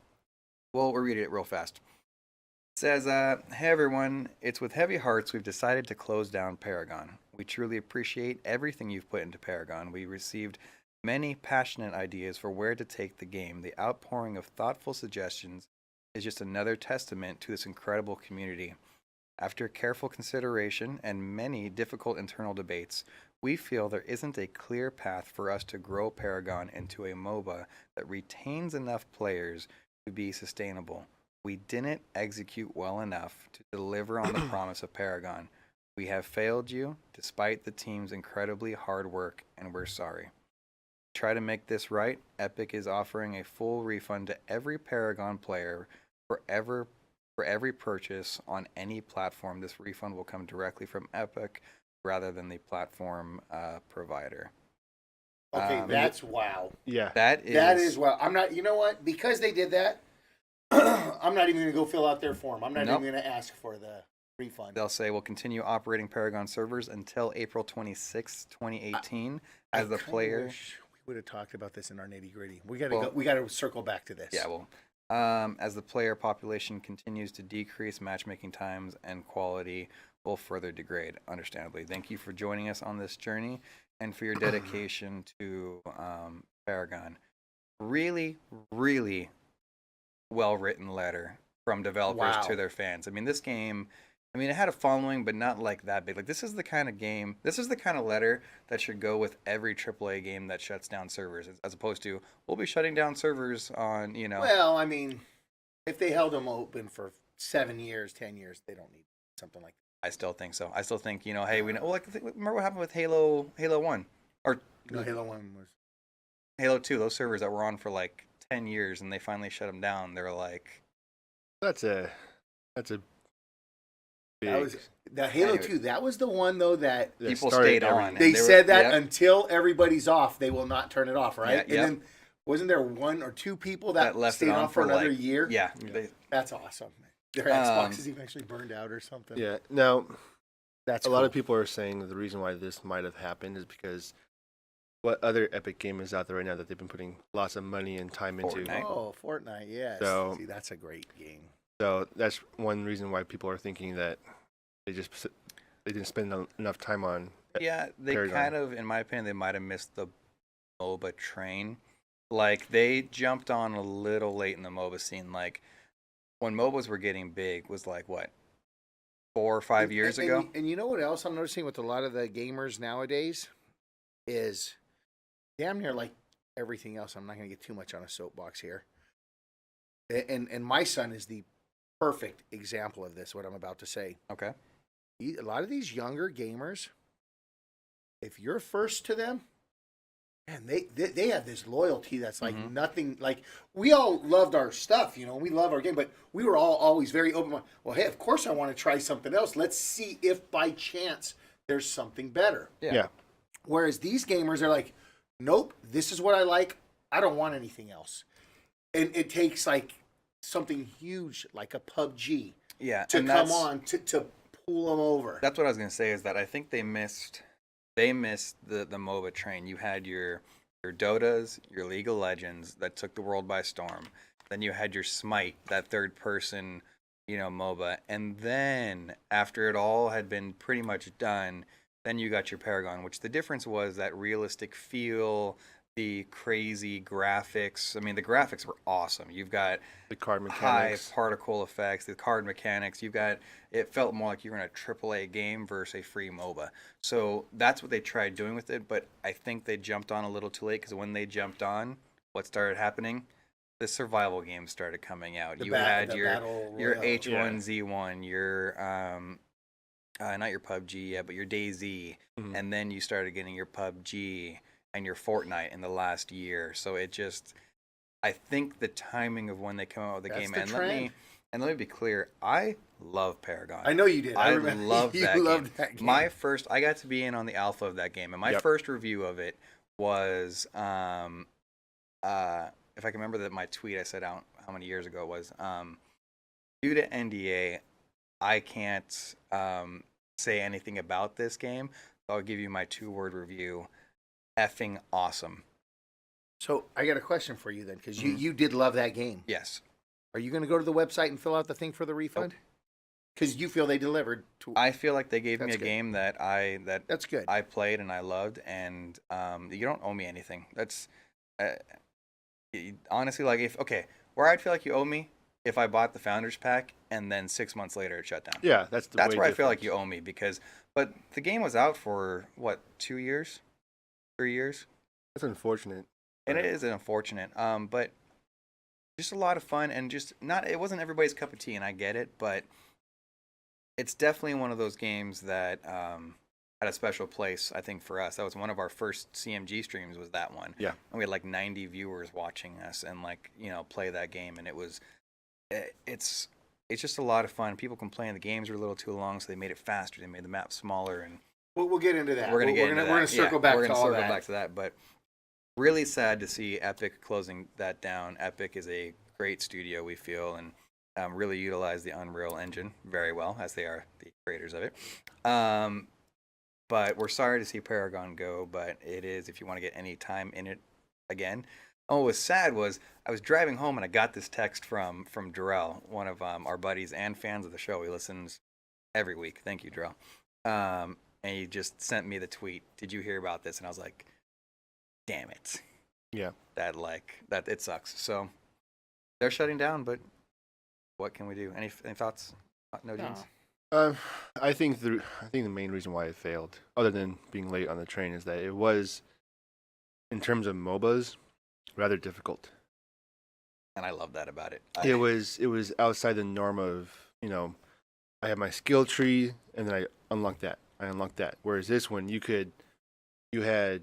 we'll read it real fast. It says, "Hey everyone, it's with heavy hearts we've decided to close down Paragon. We truly appreciate everything you've put into Paragon. We received many passionate ideas for where to take the game. The outpouring of thoughtful suggestions is just another testament to this incredible community. After careful consideration and many difficult internal debates, we feel there isn't a clear path for us to grow Paragon into a MOBA that retains enough players to be sustainable. We didn't execute well enough to deliver on the promise of Paragon. We have failed you despite the team's incredibly hard work, and we're sorry. To try to make this right, Epic is offering a full refund to every Paragon player for every purchase on any platform. This refund will come directly from Epic rather than the platform provider." Okay, that's wow. Yeah. That That is wow. I'm not. You know what? Because they did that, I'm not even going to go fill out their form. I'm not Nope. even going to ask for the refund. They'll say we'll continue operating Paragon servers until April 26, 2018. As the kinda player, wish we would have talked about this in our nitty gritty. We got to Well- go. We got to circle back to this. yeah, well, as the player population continues to decrease, matchmaking times and quality will further degrade. Understandably, thank you for joining us on this journey and for your dedication to Paragon. Really, really well written letter from developers Wow. to their fans. I mean, this game, it had a following, but not like that big. Like, this is the kind of game, this is the kind of letter that should go with every AAA game that shuts down servers, as opposed to, we'll be shutting down servers on, Well, I mean, if they held them open for 7 years, 10 years, they don't need something like I still think so. I still think, hey, we know, remember what happened with Halo 1? Or that. No, Halo 1 was. Halo 2, those servers that were on for like 10 years and they finally shut them down. They were like, That's a big. That was the Halo Anyway. 2. That was the one though that that people started stayed everything. on. they and were- said that yep. until everybody's off, they will not turn it off, right? Yeah, and yep. then wasn't there 1 or 2 people that, That left stayed it on on for for, another like- year? Yeah. Yeah. That's awesome. Their Um, Xboxes eventually burned out or something. Yeah. Now, That's a lot of cool. people are saying that the reason why this might have happened is because what other Epic game is out there right now that they've been putting lots of money and time into. Fortnite. Oh, Fortnite, yes. So- See, that's a great game. So that's one reason why people are thinking that they didn't spend enough time on. Yeah, they Paragon. kind of, in my opinion, they might have missed the MOBA train. Like, they jumped on a little late in the MOBA scene. Like, when MOBAs were getting big was like, what, 4 or 5 years ago? And you know what else I'm noticing with a lot of the gamers nowadays is damn near like everything else. I'm not going to get too much on a soapbox here. And my son is the perfect example of this, what I'm about to say. Okay. A lot of these younger gamers, if you're first to them, man, they have this loyalty that's like nothing. Like, we all loved our stuff, you know, we love our game, but we were all always very open. Well, hey, of course I want to try something else. Let's see if by chance there's something better. Yeah. Whereas these gamers are like, nope, this is what I like. I don't want anything else. And it takes like something huge like a PUBG to come on to pull them over. That's what I was going to say, is that I think they missed the MOBA train. You had your Dotas, your League of Legends that took the world by storm. Then you had your Smite, that third person, MOBA. And then after it all had been pretty much done, then you got your Paragon, which the difference was that realistic feel, the crazy graphics. I mean, the graphics were awesome. You've got The card high mechanics. particle effects, the card mechanics. It felt more like you were in a AAA game versus a free MOBA. So that's what they tried doing with it, but I think they jumped on a little too late, because when they jumped on, what started happening? The survival games started coming out. You had your H1Z1, your not your PUBG yet, but your DayZ, and then you started getting your PUBG and your Fortnite in the last year. So I think the timing of when they come out with the game, and let me be clear, I love Paragon. I know you did. I love that game. game. I got to be in on the alpha of that game, and my first review of it was, if I can remember that my tweet I set out how many years ago was, due to NDA, I can't say anything about this game. So I'll give you my 2-word review. Effing awesome. So I got a question for you then, because you did love that game. Yes. Are you going to go to the website and fill out the thing for the refund? Because you feel they delivered. I feel like they gave me a game that that's good. I played and I loved, and you don't owe me anything. That's honestly, like, where I'd feel like you owe me if I bought the Founders Pack and then 6 months later it shut down. Yeah, that's where I feel like you owe me, but the game was out for what, 2 years, 3 years. That's unfortunate. And it is unfortunate. But just a lot of fun, and it wasn't everybody's cup of tea, and I get it, but it's definitely one of those games that had a special place, I think, for us. That was one of our first CMG streams, was that one. Yeah. And we had like 90 viewers watching us and play that game, and it's just a lot of fun. People complain the games were a little too long, so they made it faster. They made the map smaller, and we'll get into that. We're gonna circle back to that, but really sad to see Epic closing that down. Epic is a great studio, we feel, and really utilize the Unreal Engine very well, as they are the creators of it. But we're sorry to see Paragon go, but it is, if you want to get any time in it again. Oh, what was sad was I was driving home and I got this text from Darrell, one of our buddies and fans of the show. He listens every week. Thank you, Darrell. And he just sent me the tweet, "Did you hear about this?" And I was like, damn it. Yeah. That it sucks. So they're shutting down, but what can we do? Any thoughts? No, Jeans? I think the main reason why it failed, other than being late on the train, is that it was, in terms of MOBAs, rather difficult. And I love that about it. It was outside the norm of, I have my skill tree and then I unlock that. Whereas this one, you had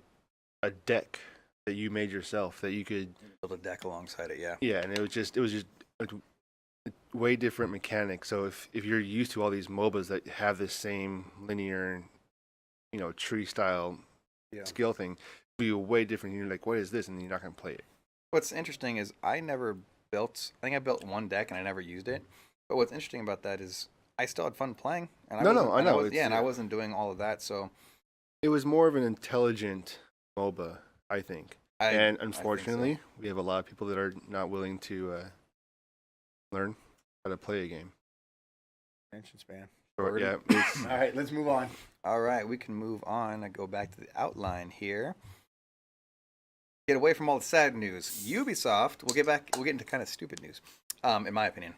a deck that you made yourself that you could build a deck alongside it. Yeah. Yeah, and it was just a way different mechanic. So if you're used to all these MOBAs that have this same linear, tree style skill thing, it'll be way different. You're like, what is this? And you're not gonna play it. What's interesting is I think I built one deck and I never used it. But what's interesting about that is I still had fun playing. And I know. And I wasn't doing all of that. So it was more of an intelligent MOBA, I think. And unfortunately, we have a lot of people that are not willing to learn how to play a game. Attention span. Or, yeah. All right, let's move on. All right, we can move on. I go back to the outline here. Get away from all the sad news. Ubisoft. We'll get into kind of stupid news, in my opinion.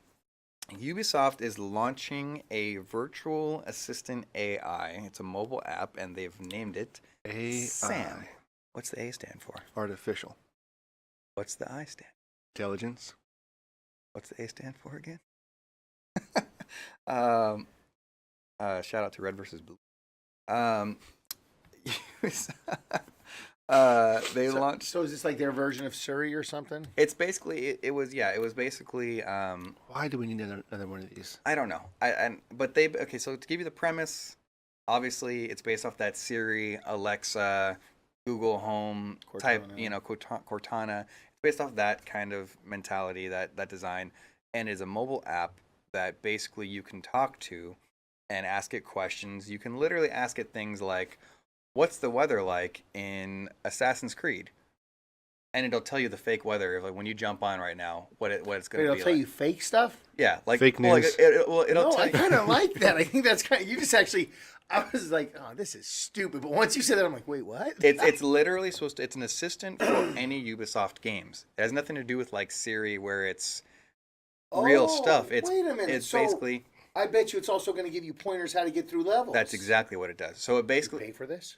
Ubisoft is launching a virtual assistant AI. It's a mobile app, and they've named it AI. Sam. What's the A stand for? Artificial What's the I stand? intelligence. What's the A stand for again? Shout out to Red versus Blue. They launched. So is this like their version of Surrey or something? It's basically it was basically. Why do we need another one of these? I don't know. Okay. So to give you the premise, obviously it's based off that Siri, Alexa, Google Home type, Cortana. It's based off that kind of mentality, that design, and is a mobile app that basically you can talk to and ask it questions. You can literally ask it things like, "What's the weather like in Assassin's Creed?" And it'll tell you the fake weather, like when you jump on right now, what it's going to be like. It'll tell you fake stuff? Yeah, like fake news. It'll No, tell I you. kind of like that. I think that's kind of, you just actually, I was like, oh, this is stupid. But once you said that, I'm like, wait, what? It's literally supposed to. It's an assistant for any Ubisoft games. It has nothing to do with like Siri, where it's real stuff. It's wait a minute. It's So, basically. I bet you it's also going to give you pointers how to get through levels. That's exactly what it does. So it You basically. pay for this?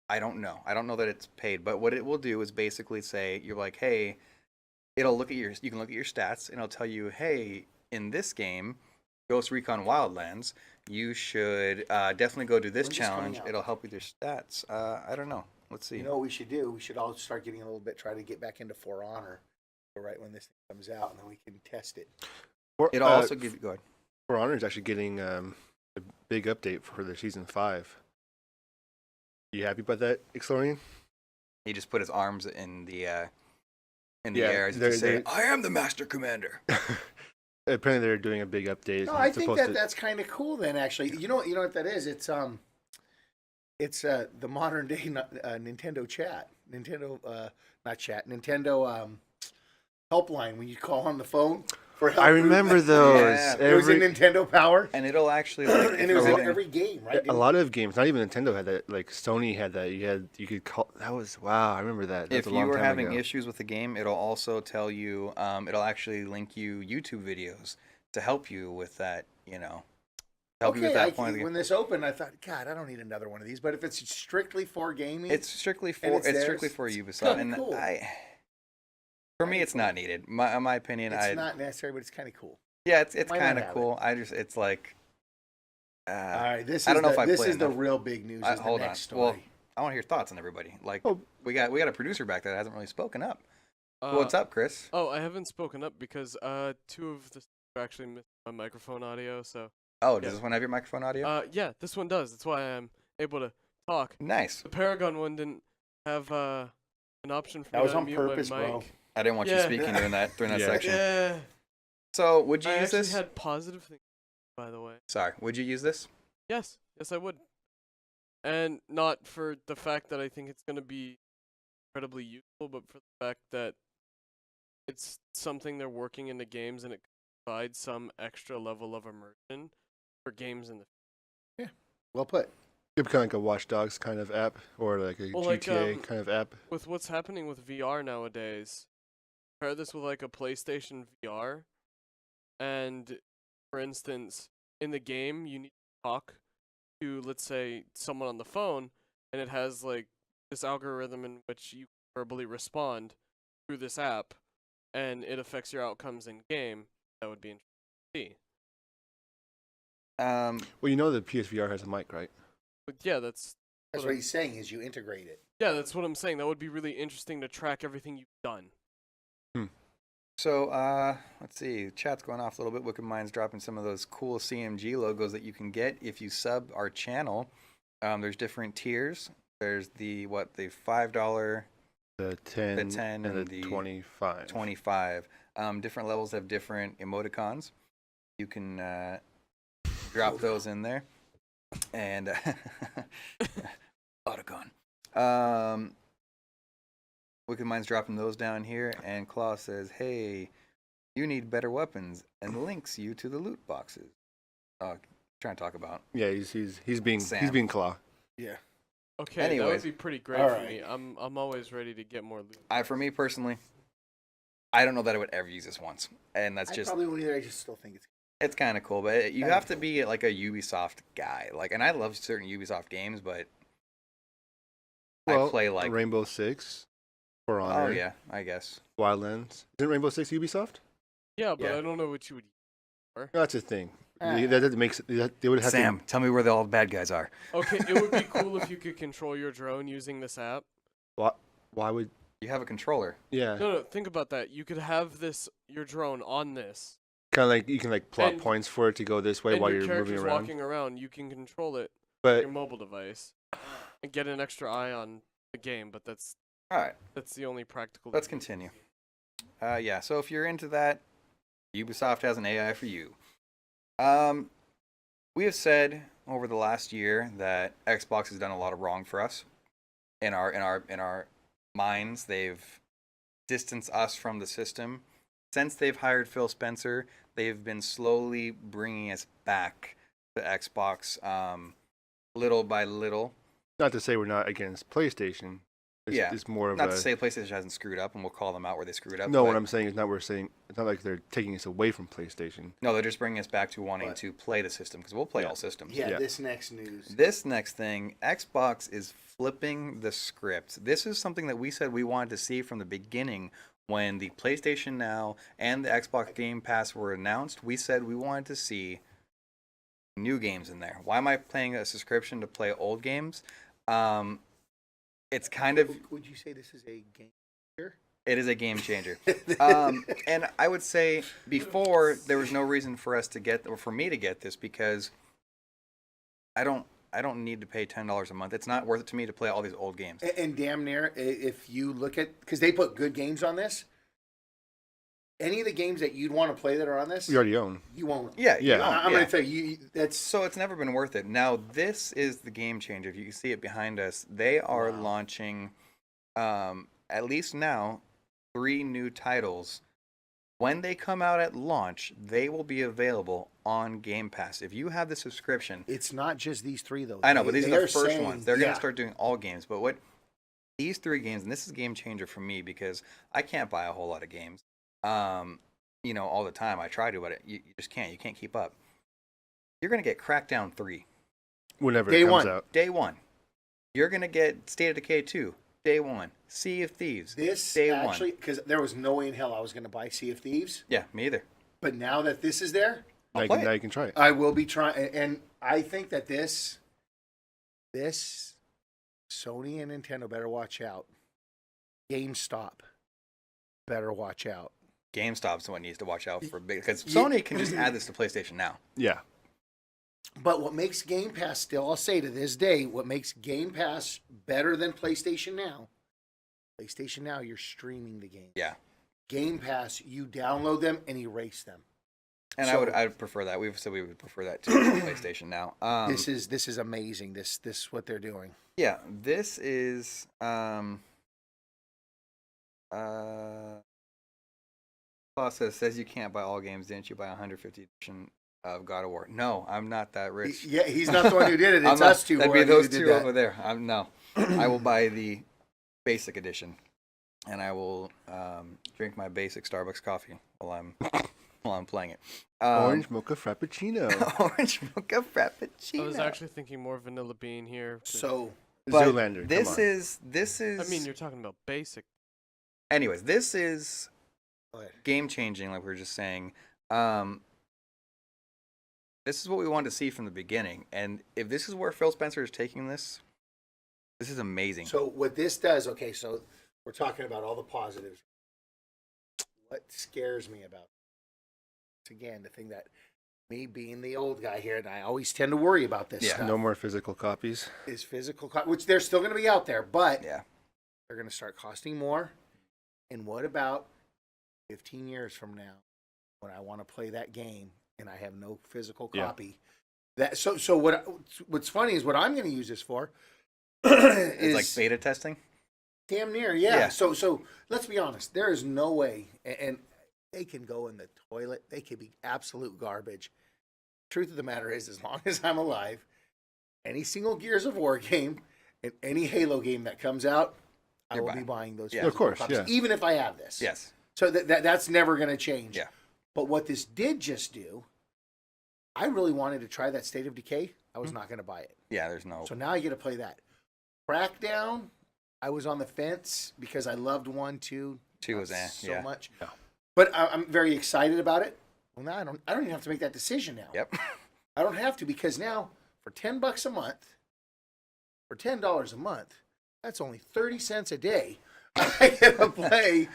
I don't know. I don't know that it's paid, but what it will do is basically say you're like, hey, it'll look at you can look at your stats and it'll tell you, hey, in this game, Ghost Recon Wildlands, you should definitely go do this When's this coming challenge. out? It'll help with your stats. I don't know. Let's see. You know what we should do? We should all start getting a little bit, try to get back into For Honor right when this thing comes out, and then we can test it. It'll also give you. Go ahead. For Honor is actually getting a big update for their season 5. You happy about that, Exlorian? He just put his arms in the air Yeah, as if to say, "I am the Master Commander." Apparently, they're doing a big update. No, I It's think supposed to- that's kind of cool. Then actually, you know what that is? It's the modern day Nintendo chat, Nintendo helpline when you call on the phone for help. I remember those. Yeah. It was in Nintendo Power, And it'll actually like, and it was in every game, right? A lot of games, not even Nintendo had that. Like Sony had that. You could call. That was wow. I remember that. That if was a you long were time having ago. issues with the game, it'll also tell you. It'll actually link you YouTube videos to help you with that. Help you with that point. Of the game. When this opened, I thought, God, I don't need another one of these. But if it's strictly for gaming, It's strictly for And it's theirs. strictly for Ubisoft, kinda and cool. for me, it's not needed. In my opinion, it's not necessary, but it's kind of cool. yeah, it's Why not kind of have cool. It's like. All right, this is I don't know if I this play is the enough. real big news. Is the Hold next on. Well, story. I want to hear thoughts on everybody. Like Oh. we got a producer back that hasn't really spoken up. Uh, What's up, Chris? Oh, I haven't spoken up because 2 of the actually missed my microphone audio. So Oh, does yeah. this one have your microphone audio? yeah, this one does. That's why I'm able to talk. Nice. The Paragon one didn't have an option for That me was to on mute purpose, my mic. bro. I didn't want you Yeah. speaking during that Yeah. section. Yeah, So, would you I use actually this? had positive things, by the way. Sorry, would you use this? Yes, I would. And not for the fact that I think it's going to be incredibly useful, but for the fact that it's something they're working into games and it provides some extra level of immersion for games in the Well put. It'd be kind of like a Watch Dogs kind of app, or like a Well, like, GTA kind of app. with what's happening with VR nowadays. Compare this with like a PlayStation VR, and for instance, in the game you need to talk to, let's say, someone on the phone, and it has like this algorithm in which you verbally respond through this app, and it affects your outcomes in game. That would be interesting to see. Um, Well, you know the PSVR has a mic, right? But yeah, that's That's what he's saying is you integrate it. that's what I'm saying. That would be really interesting to track everything you've done. So, let's see. Chat's going off a little bit. Wicked Mind's dropping some of those cool CMG logos that you can get if you sub our channel. There's different tiers. There's the $5, The 10, The 10 and and the the 25. 25. Different levels have different emoticons. You can drop those in there. And Autocon. Wicked Mind's dropping those down here, and Claw says, "Hey, you need better weapons," and links you to the loot boxes. trying to talk about. Yeah, he's being Sam. claw. Yeah. Okay, that Anyways. would be pretty great All for right. me. I'm always ready to get more loot. For me personally, I don't know that I would ever use this once, and that's I just probably won't either. I just still think it's kind of cool. But you have to be like a Ubisoft guy, like, and I love certain Ubisoft games, but Well, I play like Rainbow Six, For Honor. oh yeah, I guess. Wildlands. Isn't Rainbow Six Ubisoft? Yeah, but Yeah. I don't know what you would. That's a thing. Ah. That makes they would have Sam, tell me where all the bad guys are. Okay, it would be cool if you could control your drone using this app. to. Why would? You have a controller. Yeah. No, think about that. You could have your drone on this, Kind of like you can like plot And- points for it to go this way and while your you're moving character's around. walking around. You can control it with But your mobile device and get an extra eye on the game. But that's All right, the only practical. let's continue. Yeah, so if you're into that, Ubisoft has an AI for you. We have said over the last year that Xbox has done a lot of wrong for us. In our minds, they've distanced us from the system. Since they've hired Phil Spencer, they've been slowly bringing us back to Xbox, little by little. not to say we're not against PlayStation. It's more of Not a. to say PlayStation hasn't screwed up, and we'll call them out where they screwed up. No, but what I'm saying is not. We're saying it's not like they're taking us away from PlayStation. no, they're just bringing us back to wanting But- to play the system because we'll play Yeah. all systems. yeah, Yeah. this next news. This next thing, Xbox is flipping the script. This is something that we said we wanted to see from the beginning when the PlayStation Now and the Xbox Game Pass were announced. We said we wanted to see new games in there. Why am I paying a subscription to play old games? It's kind of Would you say this is a game? it is a game changer. And I would say before there was no reason for us to get or for me to get this because I don't need to pay $10 a month. It's not worth it to me to play all these old games. And damn near, if you look at, because they put good games on this, any of the games that you'd want to play that are on this, We already own. you won't. Yeah, Yeah. I'm yeah. going to tell you, that's So it's never been worth it. Now this is the game changer. If you can see it behind us, they are Wow. launching, at least now, 3 new titles. When they come out at launch, they will be available on Game Pass. If you have the subscription, it's not just these three though. I know, but these They are the first saying- ones. They're going yeah. to start doing all games. But what these 3 games, and this is a game changer for me because I can't buy a whole lot of games, all the time. I try to, but you just can't. You can't keep up. You're going to get Crackdown 3 Whenever Day it comes one. out. day 1. You're going to get State of Decay 2 day 1. Sea of Thieves This day actually, 1. because there was no way in hell I was going to buy Sea of Thieves, Yeah, me either. but now that this is there, I'll play it. Now you can try it. I will be trying. And I think that this Sony and Nintendo better watch out. GameStop better watch out. GameStop's the one needs to watch out for because Yeah. Sony can just add this to PlayStation Now. Yeah. But what makes Game Pass still, I'll say to this day, what makes Game Pass better than PlayStation Now, you're streaming the game. Yeah, Game Pass, you download them and erase them. and So- I'd prefer that. We've said we would prefer that too to PlayStation Now. This is amazing. This is what they're doing. Yeah, this is says you can't buy all games. Didn't you buy 150 edition of God of War? No, I'm not that rich. Yeah, he's not the one who did it. I'm It's not- us two. That'd who be are- those who did two that. over there. No, I will buy the basic edition, and I will drink my basic Starbucks coffee while I'm playing it. Orange mocha frappuccino. Orange mocha frappuccino. I was actually thinking more vanilla bean here. 'cause- So But Zoolander. This come on. is. I mean, you're talking about basic. Anyways, this is go ahead. game changing, like we were just saying. This is what we wanted to see from the beginning, and if this is where Phil Spencer is taking this, this is amazing. So what this does, okay, so we're talking about all the positives. What scares me about this, again, the thing that me being the old guy here, and I always tend to worry about this Yeah. stuff, No more physical copies. is physical, which they're still going to be out there, but Yeah, they're going to start costing more. And what about 15 years from now when I want to play that game and I have no physical Yeah. copy? That so what's funny is what I'm going to use this for it's is like beta testing. damn near, yeah. Yeah. So let's be honest. There is no way, and they can go in the toilet. They could be absolute garbage. truth of the matter is, as long as I'm alive, any single Gears of War game and any Halo game that comes out, I will be buying those. Yeah, of course, copies, yeah. even if I have this. Yes. So that's never going to change. Yeah. But what this did just do, I really wanted to try that State of Decay. I was not going to buy it. Yeah, there's no. So now I get to play that. Crackdown, I was on the fence because I loved 1, 2. 2 was so much. Yeah. But I'm very excited about it. Well, now I don't even have to make that decision now. Yep. I don't have to because now for $10 a month, for $10 a month, that's only 30 cents a day. I get to play.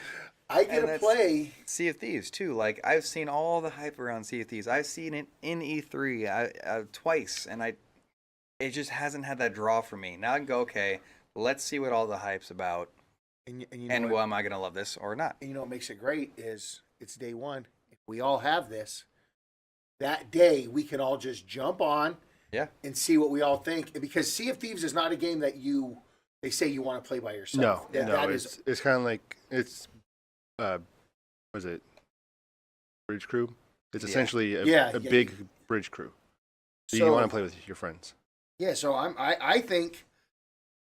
Sea of Thieves too. Like I've seen all the hype around Sea of Thieves. I've seen it in E3 twice, and it just hasn't had that draw for me. Now I can go, okay, let's see what all the hype's about, and am I gonna love this or not? And you know what makes it great is it's day one. If we all have this, that day we can all just jump on, and see what we all think. Because Sea of Thieves is not a game that they say you want to play by yourself. It's kind of like was it Bridge Crew? It's essentially a big bridge crew. So you want to play with your friends. Yeah, so I think,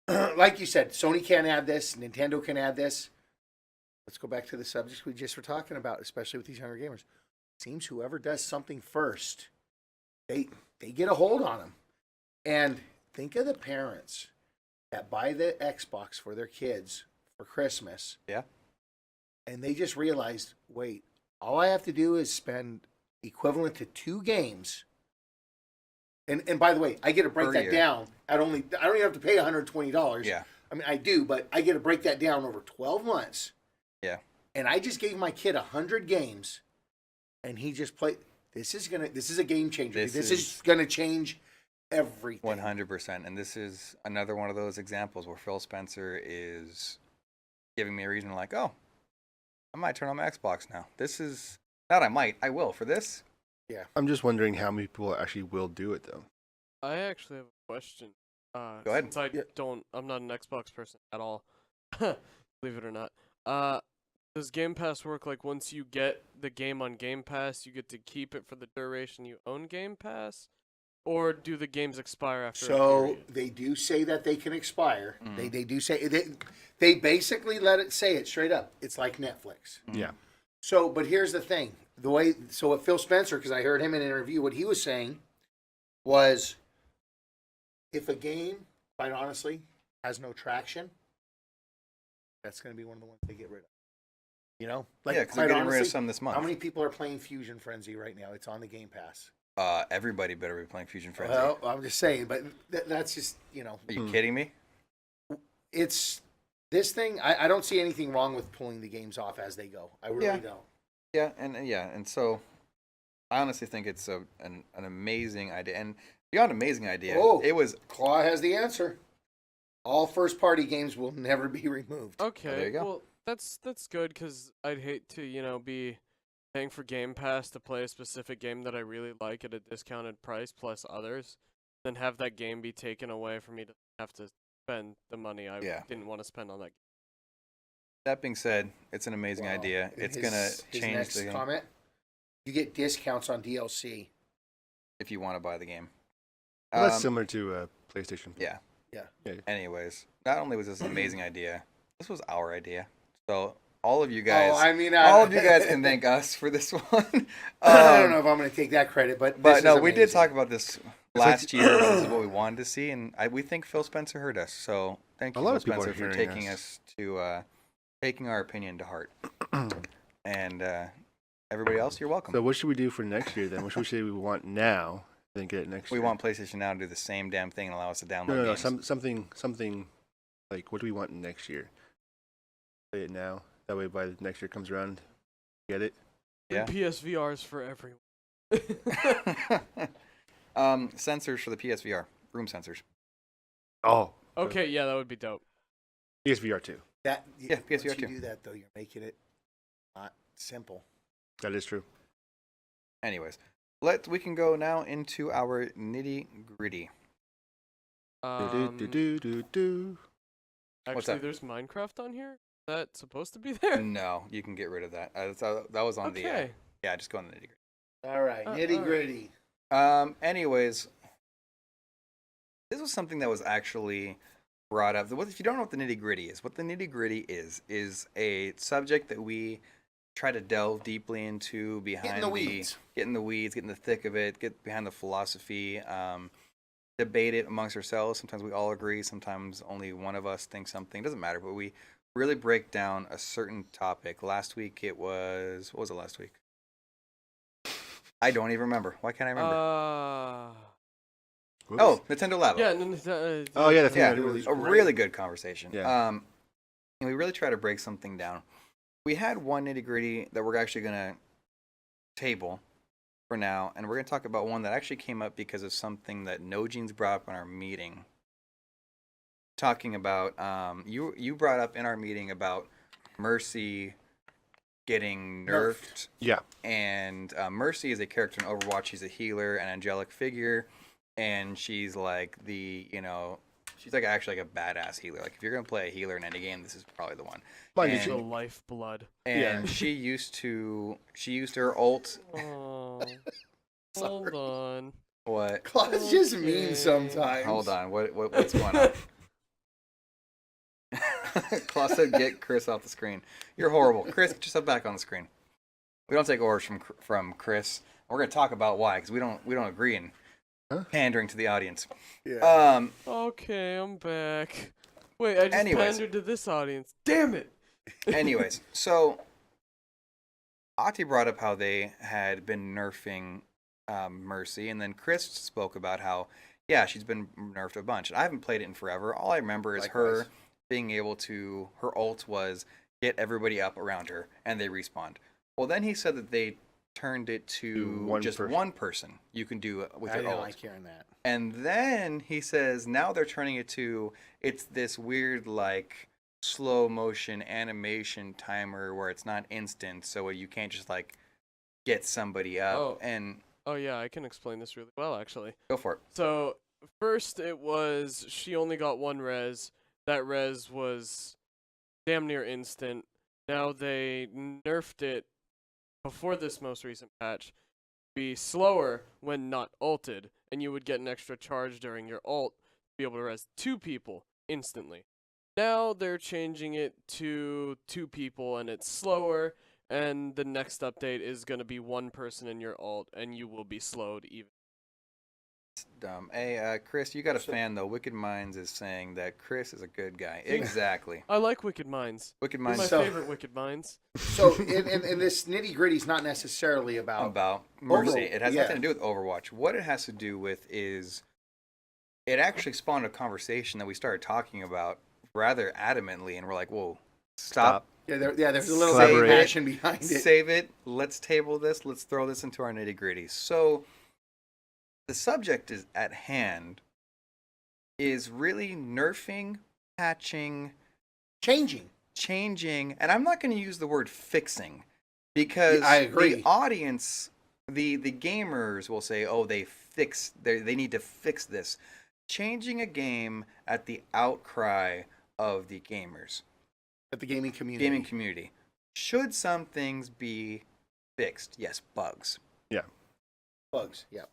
like you said, Sony can add this, Nintendo can add this. Let's go back to the subject we just were talking about, especially with these younger gamers. Seems whoever does something first, they get a hold on them. And think of the parents that buy the Xbox for their kids for Christmas. Yeah. And they just realized, wait, all I have to do is spend equivalent to 2 games. And by the way, I get to break that down. I don't even have to pay $120. Yeah. I mean, I do, but I get to break that down over 12 months. Yeah. And I just gave my kid 100 games, and he just played. This is a game changer. This is gonna change everything. 100%. And this is another one of those examples where Phil Spencer is giving me a reason like, oh, I might turn on my Xbox now. This is not I will for this. Yeah. I'm just wondering how many people actually will do it though. I actually have a question. Go ahead. Since I'm not an Xbox person at all, believe it or not. Does Game Pass work like once you get the game on Game Pass, you get to keep it for the duration you own Game Pass? Or do the games expire after a period? They do say that they can expire. Mm. They do say they basically let it say it straight up. It's like Netflix. Yeah. So, but here's the thing: what Phil Spencer, because I heard him in an interview, what he was saying was, if a game, quite honestly, has no traction, that's going to be one of the ones they get rid of. You know, Like, because they're getting rid of some this month. How many people are playing Fusion Frenzy right now? It's on the Game Pass. Everybody better be playing Fusion Frenzy. Well, I'm just saying, but that's just, Are you kidding me? It's this thing. I don't see anything wrong with pulling the games off as they go. I really don't. Yeah, and so I honestly think it's an amazing idea, and beyond amazing idea, it was. Claw has the answer. All first-party games will never be removed. Okay, there you go. well, that's good because I'd hate to be paying for Game Pass to play a specific game that I really like at a discounted price plus others, then have that game be taken away for me to have to spend the money I didn't want to spend on that game. That being said, it's an amazing idea. It's gonna change the game comment. You get discounts on DLC if you want to buy the game. Well, that's similar to PlayStation. Yeah. Yeah. Anyways, not only was this an amazing idea, this was our idea. So all of you guys, all of you guys can thank us for this one. I don't know if I'm going to take that credit, but no, we did talk about this last year. This is what we wanted to see, and we think Phil Spencer heard us. So thank you, Phil Spencer, for taking us to taking our opinion to heart. And everybody else, you're welcome. So what should we do for next year then? What should we say we want now, then get it next year? We want PlayStation Now to do the same damn thing and allow us to download games. No, something like, what do we want next year? Play it now. That way, by the next year comes around, get it. Yeah. PSVR is for everyone. Sensors for the PSVR. Room sensors. Oh. Okay, yeah, that would be dope. PSVR 2. PSVR 2. Once you do that, though, you're making it not simple. That is true. Anyways, we can go now into our nitty gritty. Actually, there's Minecraft on here? Is that supposed to be there? No, you can get rid of that. That was on the... Yeah, just go on the nitty gritty. All right, nitty gritty. Anyways, this was something that was actually brought up. If you don't know what the Nitty Gritty is, what the Nitty Gritty is a subject that we try to delve deeply into behind Get in the weeds. Get in the weeds, get in the thick of it, get behind the philosophy, debate it amongst ourselves. Sometimes we all agree, sometimes only one of us thinks something. It doesn't matter, but we really break down a certain topic. Last week it was, what was it last week? I don't even remember. Why can't I remember? Oh, Nintendo Labo. Yeah. Oh, yeah, the thing Yeah, that really a really good conversation. Yeah. And we really try to break something down. We had one nitty gritty that we're actually gonna table for now, and we're gonna talk about one that actually came up because of something that No Jeans brought up in our meeting. Talking about you brought up in our meeting about Mercy getting nerfed. Yeah. And Mercy is a character in Overwatch. She's a healer, an angelic figure, and she's like she's like actually like a badass healer. Like if you're gonna play a healer in any game, this is probably the one. Mind The you, lifeblood. And Yeah. she used her ult. Oh, hold on. What? Claus just mean Okay. sometimes. Hold on. What's going on? Klaus said, "Get Chris off the screen." You're horrible, Chris. Get yourself back on the screen. We don't take orders from Chris. We're gonna talk about why, because we don't agree in pandering to the audience. Yeah. Okay, I'm back. Wait, I just Anyways. pandered to this audience. Damn it! Anyways, so Ati brought up how they had been nerfing Mercy, and then Chris spoke about how she's been nerfed a bunch. I haven't played it in forever. All I remember is her Likewise. being able to, her ult was get everybody up around her and they respawned. Well, then he said that they turned it to one just person. one person you can do it with I your didn't ult. like hearing that. And then he says now they're turning it to, it's this weird like slow motion animation timer where it's not instant, so you can't just like get somebody up. Oh. And Oh yeah, I can explain this really well actually. go for it. So first it was she only got one res. That res was damn near instant. Now they nerfed it before this most recent patch to be slower when not ulted, and you would get an extra charge during your ult to be able to res 2 people instantly. Now they're changing it to 2 people and it's slower, and the next update is going to be 1 person in your ult and you will be slowed even. It's dumb. Hey, Chris, you got a fan though. Wicked Minds is saying that Chris is a good guy. Exactly. I like Wicked Minds. Wicked My Minds So- favorite Wicked Minds. So, in this nitty gritty is not necessarily about Mercy. Overwatch, It has yeah. nothing to do with Overwatch. What it has to do with is it actually spawned a conversation that we started talking about rather adamantly, and we're like, "Whoa, stop. Yeah, there's a little bit of Collaborate. passion behind it. Save it. Let's table this. Let's throw this into our nitty gritty." So the subject is at hand is really nerfing, patching, changing, and I'm not going to use the word fixing because I agree. the audience, the gamers will say, "Oh, they need to fix this." Changing a game at the outcry of the gamers. At the gaming community. Gaming community. Should some things be fixed? Yes, bugs. Bugs, yeah.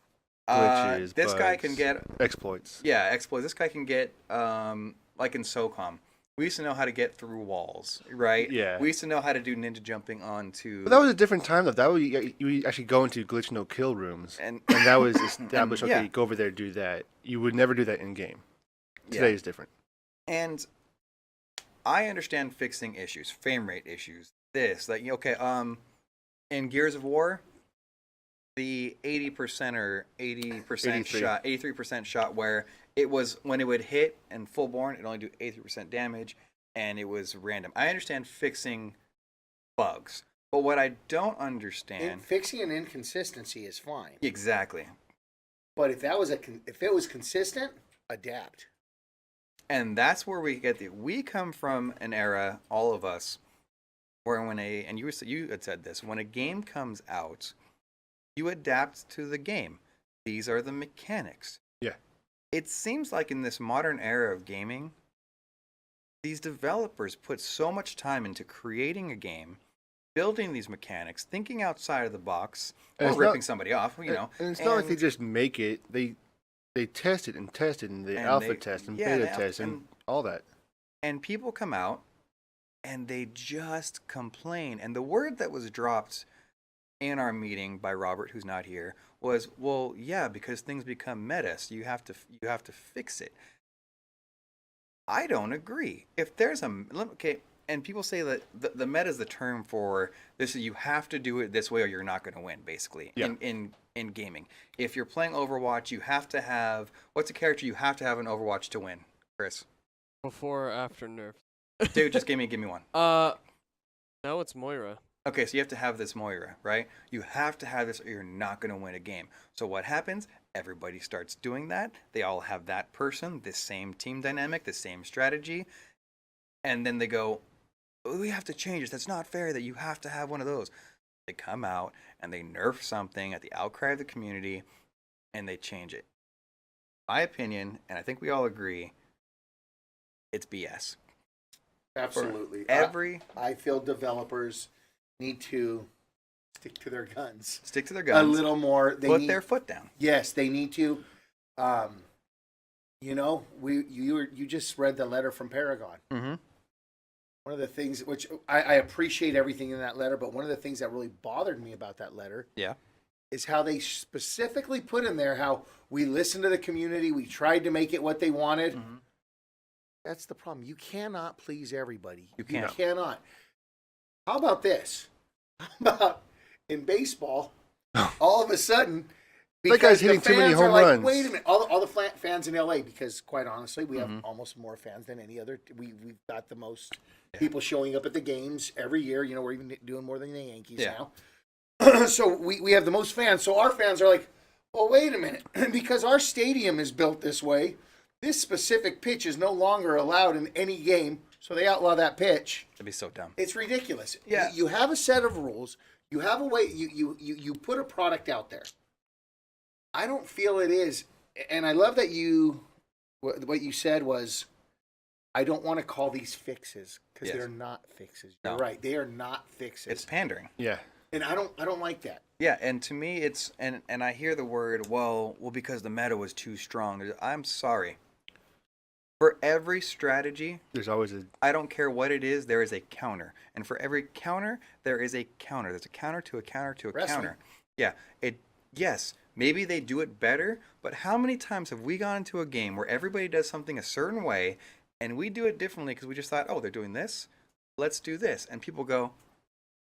Glitches, This guy bugs. can get exploits. exploits. This guy can get like in SOCOM. We used to know how to get through walls, right? Yeah. We used to know how to do ninja jumping onto. But that was a different time though. That was you actually go into glitch no kill rooms, and and that was established. Yeah. Okay, go over there, do that. You would never do that in game. Today is different. And I understand fixing issues, frame rate issues. This, like, okay, in Gears of War, the 80% or 80% 83. shot, 83% shot, where it was when it would hit and full born, it only do 83% damage, and it was random. I understand fixing bugs, but what I don't understand Fixing an inconsistency is fine. exactly, But if it was consistent, adapt. and that's where we get we come from an era, all of us, where when and you had said this, when a game comes out, you adapt to the game. These are the mechanics. Yeah. It seems like in this modern era of gaming, these developers put so much time into creating a game building these mechanics, thinking outside of the box, And or it's not- ripping somebody off, you know. And it's not like they just make it. They test it and test it, and they And alpha they- test and yeah, beta they alpha- test and all that. And people come out and they just complain. And the word that was dropped in our meeting by Robert, who's not here, was, well, yeah, because things become meta, so you have to fix it. I don't agree. If there's okay, and people say that the meta is the term for this. You have to do it this way or you're not going to win, basically. Yeah. In gaming, if you're playing Overwatch, you have to have what's a character you have to have in Overwatch to win, Chris? Before or after nerf? Dude, just give me one. Now it's Moira. Okay, so you have to have this Moira, right? You have to have this or you're not going to win a game. So what happens? Everybody starts doing that. They all have that person, this same team dynamic, the same strategy. And then they go, we have to change this. That's not fair that you have to have one of those. They come out and they nerf something at the outcry of the community and they change it. My opinion, and I think we all agree, it's BS. Absolutely. I I feel developers need to stick to their guns. stick to their guns. A little more. They put need, their foot down. Yes, they need to. You know, you just read the letter from Paragon. Mm-hmm. One of the things, which I appreciate everything in that letter, but one of the things that really bothered me about that letter, Yeah. is how they specifically put in there how we listened to the community, we tried to make it what they wanted. Mhm. That's the problem. You cannot please everybody. You can't. cannot. How about this? How about in baseball, all of a sudden, That guy's because the hitting too many fans are home like, runs. wait a minute, all the fans in LA, because quite honestly, we have Mhm. almost more fans than any other. We've got the most people showing up at the games every year. You know, we're even doing more than the Yankees Yeah. now. So we have the most fans. So our fans are like, well, wait a minute, because our stadium is built this way, this specific pitch is no longer allowed in any game. So they outlaw that pitch. That'd be so dumb. It's ridiculous. Yeah. You have a set of rules. You have a way. You put a product out there. I don't feel it is, and I love that what you said was, I don't want to call these fixes because Yes. they're not fixes. You're No. right. They are not fixes. It's pandering. Yeah. And I don't like that. Yeah, and to me, it's and I hear the word, well, because the meta was too strong. I'm sorry. For every strategy, There's always a I don't care what it is, there is a counter, and for every counter, there is a counter. There's a counter to a counter to a Wrestling. counter. Yeah, yes, maybe they do it better, but how many times have we gone into a game where everybody does something a certain way, and we do it differently because we just thought, oh, they're doing this, let's do this, and people go,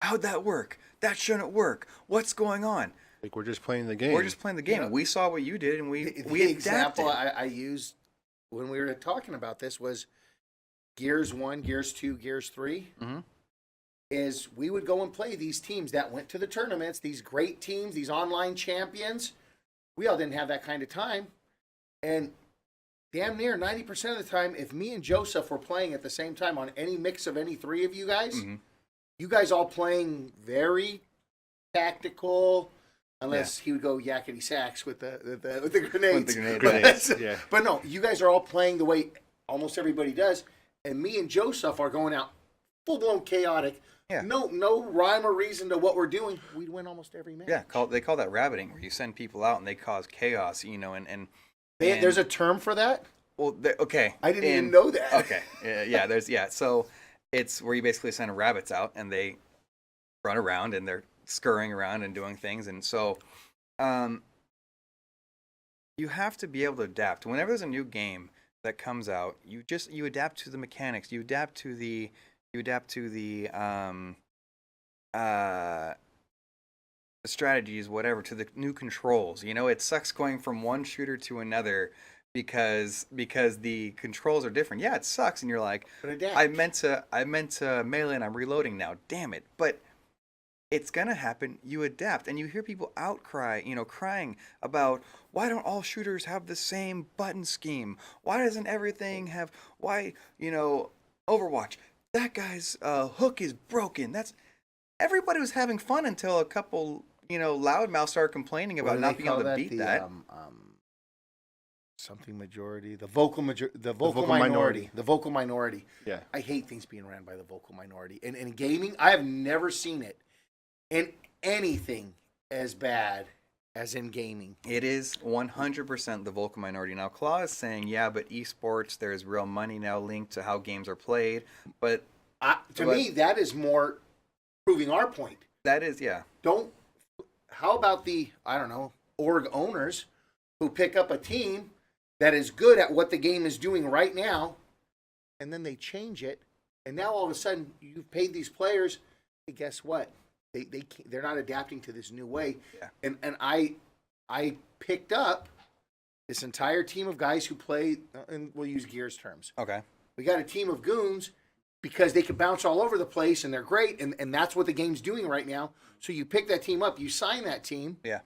how'd that work? That shouldn't work. What's going on? like we're just playing the game. We're just playing the game. Yeah. We saw what you did, and we The adapted. example I used when we were talking about this was Gears 1, Gears 2, Gears 3. Mm-hmm. Is we would go and play these teams that went to the tournaments, these great teams, these online champions. We all didn't have that kind of time. And damn near 90% of the time, if me and Joseph were playing at the same time on any mix of any three of you guys, Mm-hmm. you guys all playing very tactical, unless he would go yakety sax with the grenades. With the grenade, Grenades, yeah. But no, you guys are all playing the way almost everybody does. And me and Joseph are going out full-blown chaotic. Yeah. No rhyme or reason to what we're doing. We'd win almost every match. Yeah, they call that rabbiting, where you send people out and they cause chaos, you know, and There's a term for that? well, okay. I didn't even know that. Okay, yeah. So it's where you basically send rabbits out and they run around and they're scurrying around and doing things, and so you have to be able to adapt. Whenever there's a new game that comes out, you adapt to the mechanics, you adapt to the strategies, whatever, to the new controls. You know, it sucks going from one shooter to another because the controls are different. Yeah, it sucks, and you're like, But adapt. I meant to melee, and I'm reloading now. Damn it! But it's gonna happen. You adapt, and you hear people outcry, crying about why don't all shooters have the same button scheme? Why doesn't everything have? Why, Overwatch? That guy's hook is broken. Everybody was having fun until a couple, loudmouths started complaining What about do not they being able call to beat that. Something majority. The vocal vocal minority. minority. The vocal minority. Yeah. I hate things being ran by the vocal minority. And in gaming, I have never seen it in anything as bad as in gaming. It is 100% the vocal minority. Now, Claw is saying, yeah, but esports, there's real money now linked to how games are played. But To me, that is more proving our point. that is, yeah. How about the, I don't know, org owners who pick up a team that is good at what the game is doing right now, and then they change it, and now all of a sudden you've paid these players, hey, guess what? They're not adapting to this new way. Yeah. And I picked up this entire team of guys who play, and we'll use Gears terms. Okay. We got a team of goons because they can bounce all over the place and they're great, and that's what the game's doing right now. So you pick that team up, you sign that team, Yeah.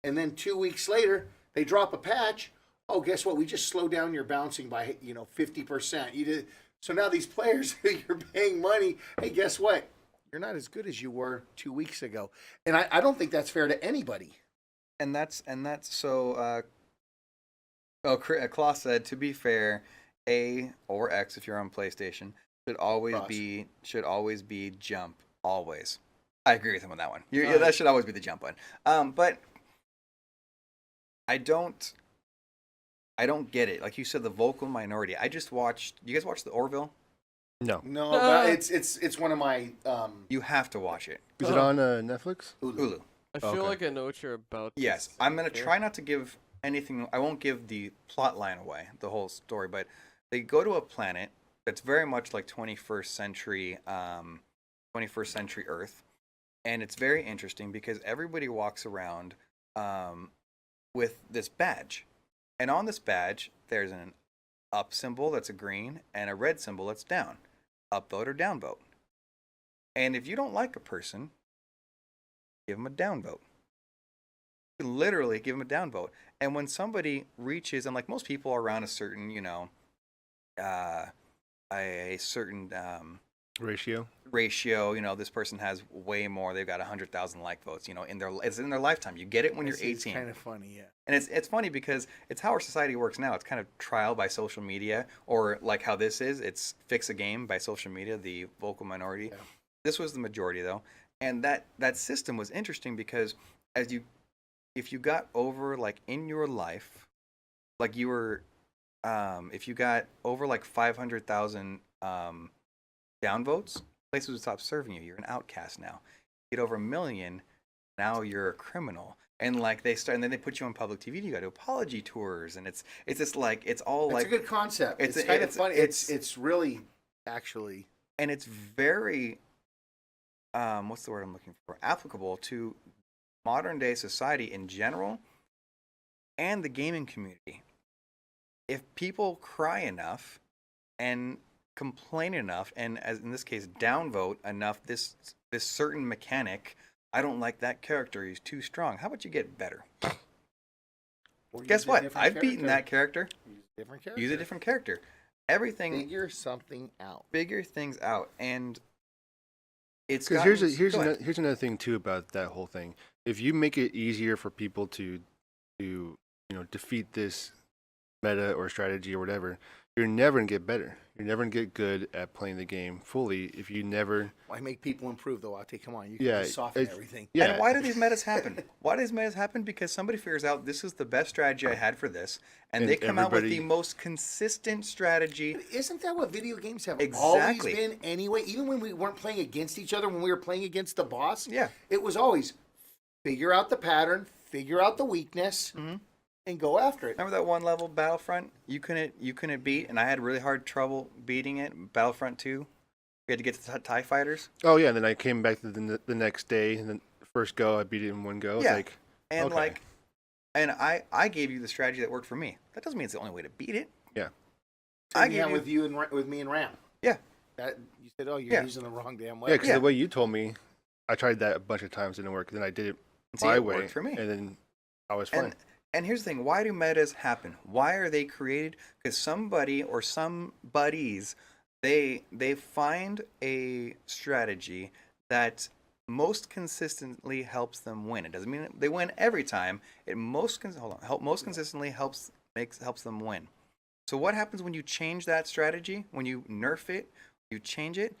and then 2 weeks later they drop a patch. Oh, guess what? We just slowed down your bouncing by 50%. You did. So now these players who you're paying money, hey, guess what? You're not as good as you were 2 weeks ago, and I don't think that's fair to anybody. And that's so. Claw said, to be fair, A or X if you're on PlayStation should always Cross. be jump always. I agree with him on that one. Yeah, that should always be the jump one. But I don't get it. Like you said, the vocal minority. I just watched. You guys watched the Orville? No. No, but it's one of my You have to watch it. Is it on Netflix? Hulu. I feel Okay. like I know what you're about. to Yes, say I'm gonna here. try not to give anything. I won't give the plot line away, the whole story. But they go to a planet that's very much like 21st century Earth, and it's very interesting because everybody walks around with this badge, and on this badge there's an up symbol that's a green and a red symbol that's down, upvote or downvote. And if you don't like a person, give them a downvote. You can literally give them a downvote. And when somebody reaches, and like most people are around a certain, a certain Ratio. ratio, this person has way more. They've got 100,000 like votes. It's in their lifetime. You get it when you're 18. It's kind of funny, yeah. And it's funny because it's how our society works now. It's kind of trial by social media, or like how this is. It's fix a game by social media, the vocal minority. Yeah. This was the majority though, and that system was interesting because if you got over like in your life, like you were, if you got over like 500,000 downvotes, places would stop serving you. You're an outcast now. You get over 1 million, now you're a criminal. And like and then they put you on public TV. You got to apology tours, and it's just like it's all It's like a good concept. It's it's- kind of it's- funny. it's- It's really actually and it's very what's the word I'm looking for? Applicable to modern day society in general and the gaming community. If people cry enough and complain enough, and as in this case downvote enough this certain mechanic, I don't like that character, he's too strong. How about you get better? or Guess use a what? different I've beaten that character. Use a different character. Use a different character. Everything Figure something out. figure things out, and it's Because gotten- here's go ahead. here's another thing too about that whole thing. If you make it easier for people to defeat this meta or strategy or whatever, you're never gonna get better. You're never gonna get good at playing the game fully if you never. Why make people improve though? Ate, come on, you can Yeah, just soften it's- everything. Yeah. And why do these metas happen? Why do these metas happen? Because somebody figures out this is the best strategy I had for this, and And they come out with the everybody- most consistent strategy. But isn't that what video games have Exactly. always been anyway? Even when we weren't playing against each other, when we were playing against the boss, Yeah. it was always figure out the pattern, figure out the weakness, Mhm. and go after it. Remember that one level Battlefront you couldn't beat, and I had really hard trouble beating it. Battlefront 2, we had to get to TIE fighters. Oh yeah, and then I came back to the next day, and then first go I beat it in one go. It's Yeah. like, And okay. and I gave you the strategy that worked for me. That doesn't mean it's the only way to beat it. Yeah. I I gave you- with you and with me and Ram. Yeah. That you said, oh, you're Yeah. using the wrong damn way. yeah, because Yeah. the way you told me, I tried that a bunch of times, didn't work. Then I did it See, my it way, worked for me. and then I was fine. And here's the thing, why do metas happen? Why are they created? Because somebody or some buddies, they find a strategy that most consistently helps them win. It doesn't mean they win every time. It most consistently helps them win. So what happens when you change that strategy? When you nerf it, you change it,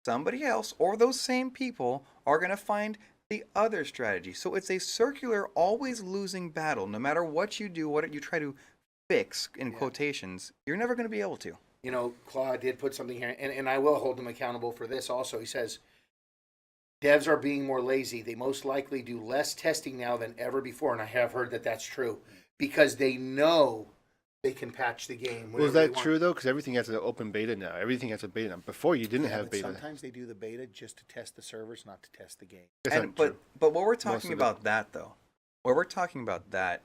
somebody else or those same people are going to find the other strategy. So it's a circular, always losing battle. No matter what you do, what you try to fix, in quotations, you're never going to be able to. You know, Claude did put something here, and I will hold him accountable for this also. He says, devs are being more lazy. They most likely do less testing now than ever before, and I have heard that that's true, because they know they can patch the game. Was that true, though? Because everything has an open beta now. Everything has a beta now. Before, you didn't have beta. Sometimes they do the beta just to test the servers, not to test the game. But what we're talking about that, though, what we're talking about that,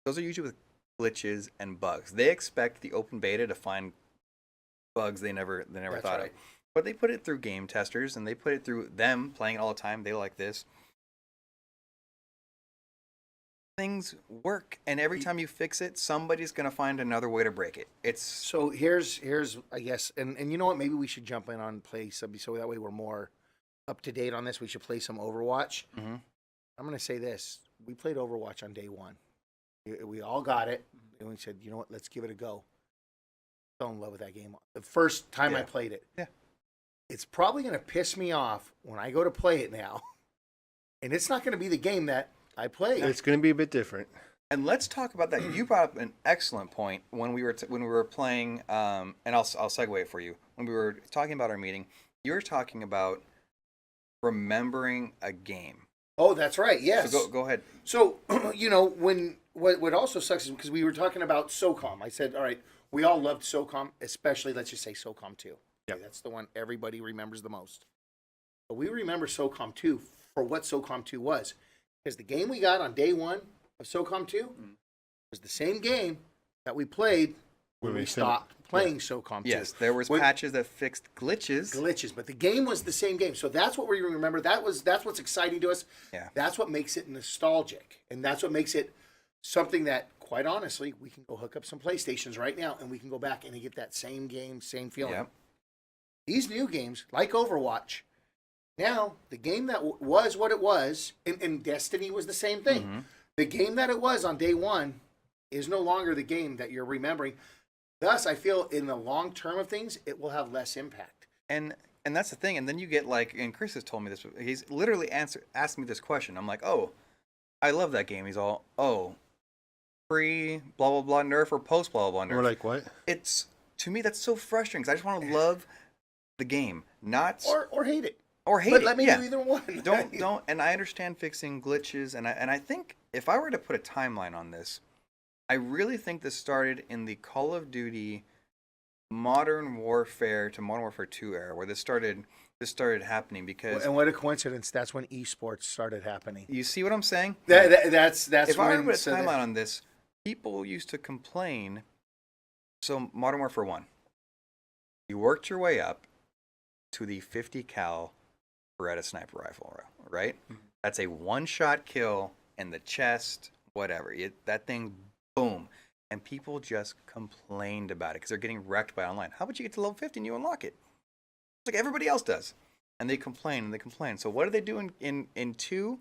those are usually with glitches and bugs. They expect the open beta to find bugs they never thought of. But they put it through game testers, and they put it through them playing it all the time. They like this. Things work, and every time you fix it, somebody's going to find another way to break it. It's so here's I guess, and you know what? Maybe we should jump in on play some, so that way we're more up to date on this. We should play some Overwatch. Mm-hmm. I'm going to say this: we played Overwatch on day one. We all got it, and we said, you know what? Let's give it a go. Fell in love with that game the first time I played it. Yeah, it's probably going to piss me off when I go to play it now, and it's not going to be the game that I played. It's going to be a bit different. And let's talk about that. You brought up an excellent point when we were playing. And I'll segue it for you. When we were talking about our meeting, you were talking about remembering a game. Oh, that's right. Yes. So go ahead. So you know, when what also sucks is because we were talking about SOCOM. I said, all right, we all loved SOCOM, especially let's just say SOCOM 2. Yeah, that's the one everybody remembers the most. But we remember SOCOM 2 for what SOCOM 2 was. Because the game we got on day one of SOCOM 2 was the same game that we played when we stopped playing SOCOM 2. Yes, there was patches that fixed glitches. But the game was the same game. So that's what we remember. That's what's exciting to us. Yeah. That's what makes it nostalgic. And that's what makes it something that, quite honestly, we can go hook up some PlayStations right now and we can go back and get that same game, same feeling. Yep. These new games, like Overwatch, now, the game that was what it was, and Destiny was the same thing. Mm-hmm. The game that it was on day one is no longer the game that you're remembering. Thus, I feel in the long term of things, it will have less impact. And that's the thing. And then you get and Chris has told me this. He's literally asked me this question. I'm like, oh, I love that game. He's all, oh, pre blah blah blah nerf or post blah blah blah nerf. We're like, what? It's, to me, that's so frustrating because I just want to love the game, not or hate it. Or hate but it. Let me do either one. Don't. And I understand fixing glitches, and I think if I were to put a timeline on this, I really think this started in the Call of Duty Modern Warfare to Modern Warfare 2 era, where this started happening. Because and what a coincidence! That's when esports started happening. You see what I'm saying? That's if I were to put a timeline on this, people used to complain. So Modern Warfare 1, you worked your way up to the 50 cal Beretta sniper rifle, right? Mm-hmm. That's a one-shot kill in the chest, whatever. That thing, boom. And people just complained about it because they're getting wrecked by online. How about you get to level 50 and you unlock it? It's like everybody else does. And they complain and they complain. So what do they do in 2?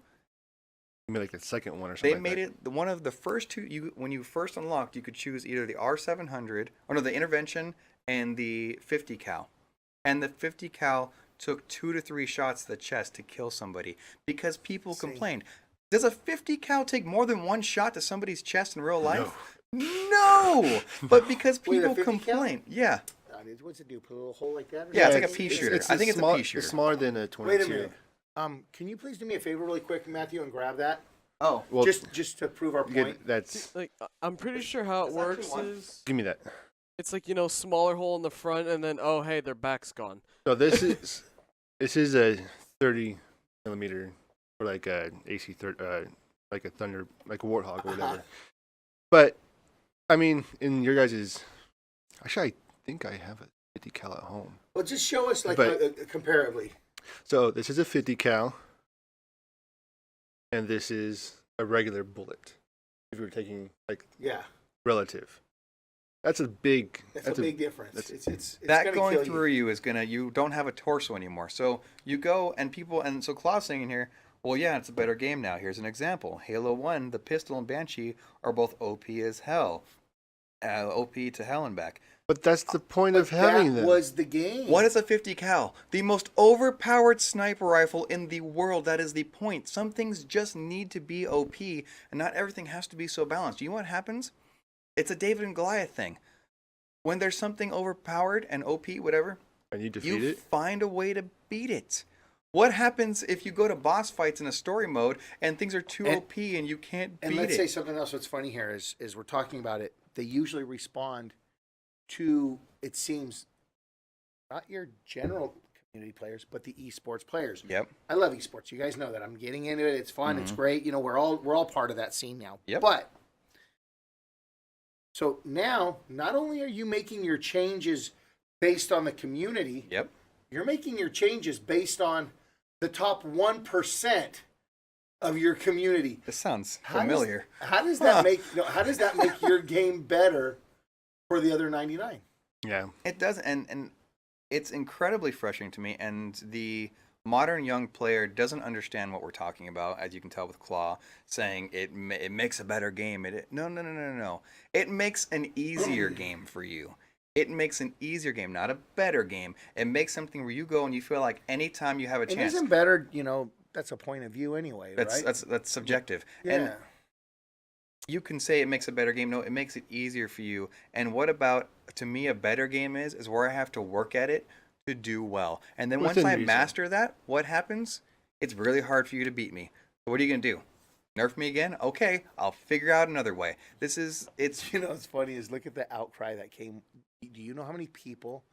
Maybe like the second one or something. They made it one of the first two. When you first unlocked, you could choose either the R700, or no, the Intervention and the 50 cal. And the 50 cal took 2 to 3 shots to the chest to kill somebody because people complained. Does a 50 cal take more than one shot to somebody's chest in real life? No. But because people complain. Yeah. What's it do? Put a little hole like that? Yeah, it's like a pea shooter. I think it's a pea shooter. It's smaller than a 22. Wait a minute. Can you please do me a favor really quick, Matthew, and grab that? Oh. Well, just to prove our point. That's like, I'm pretty sure how it works is... Give me that. It's like, smaller hole in the front, and then, oh, hey, their back's gone. So this is a 30 millimeter, or like a AC, like a Thunder, like a Warthog or whatever. But I mean, in your guys's, actually, I think I have a 50 cal at home. Well, just show us comparatively. So this is a 50 cal, and this is a regular bullet. If you were taking relative. That's a big difference. It's that going through you is you don't have a torso anymore. So you go and so Claude's saying in here, well, yeah, it's a better game now. Here's an example. Halo 1, the pistol and Banshee are both OP as hell. OP to hell and back. But that's the point of having that them. was the game. What is a 50 cal? The most overpowered sniper rifle in the world. That is the point. Some things just need to be OP, and not everything has to be so balanced. You know what happens? It's a David and Goliath thing. When there's something overpowered and OP, whatever, And you defeat it? find a way to beat it. What happens if you go to boss fights in a story mode and things are too OP and you can't beat it? And let's say something else that's funny here is we're talking about it. They usually respond to, it seems, not your general community players, but the esports players. Yep. I love esports. You guys know that. I'm getting into it. It's fun. It's great. You know, we're all part of that scene now. Yep. But so now, not only are you making your changes based on the community, Yep. you're making your changes based on the top 1% of your community. This sounds How familiar. How does that make how does that make your game better for the other 99? Yeah. It does, and it's incredibly frustrating to me. And the modern young player doesn't understand what we're talking about, as you can tell with Claw saying it makes a better game. No. It makes an easier game for you. It makes an easier game, not a better game. It makes something where you go and you feel like anytime you have a It chance. isn't better, that's a point of view anyway, right? That's subjective. Yeah. And you can say it makes a better game. No, it makes it easier for you. And what about, to me, a better game is where I have to work at it to do well. And then once Within I reason. master that, what happens? It's really hard for you to beat me. So what are you going to do? Nerf me again? Okay, I'll figure out another way. It's what's funny is look at the outcry that came. Do you know how many people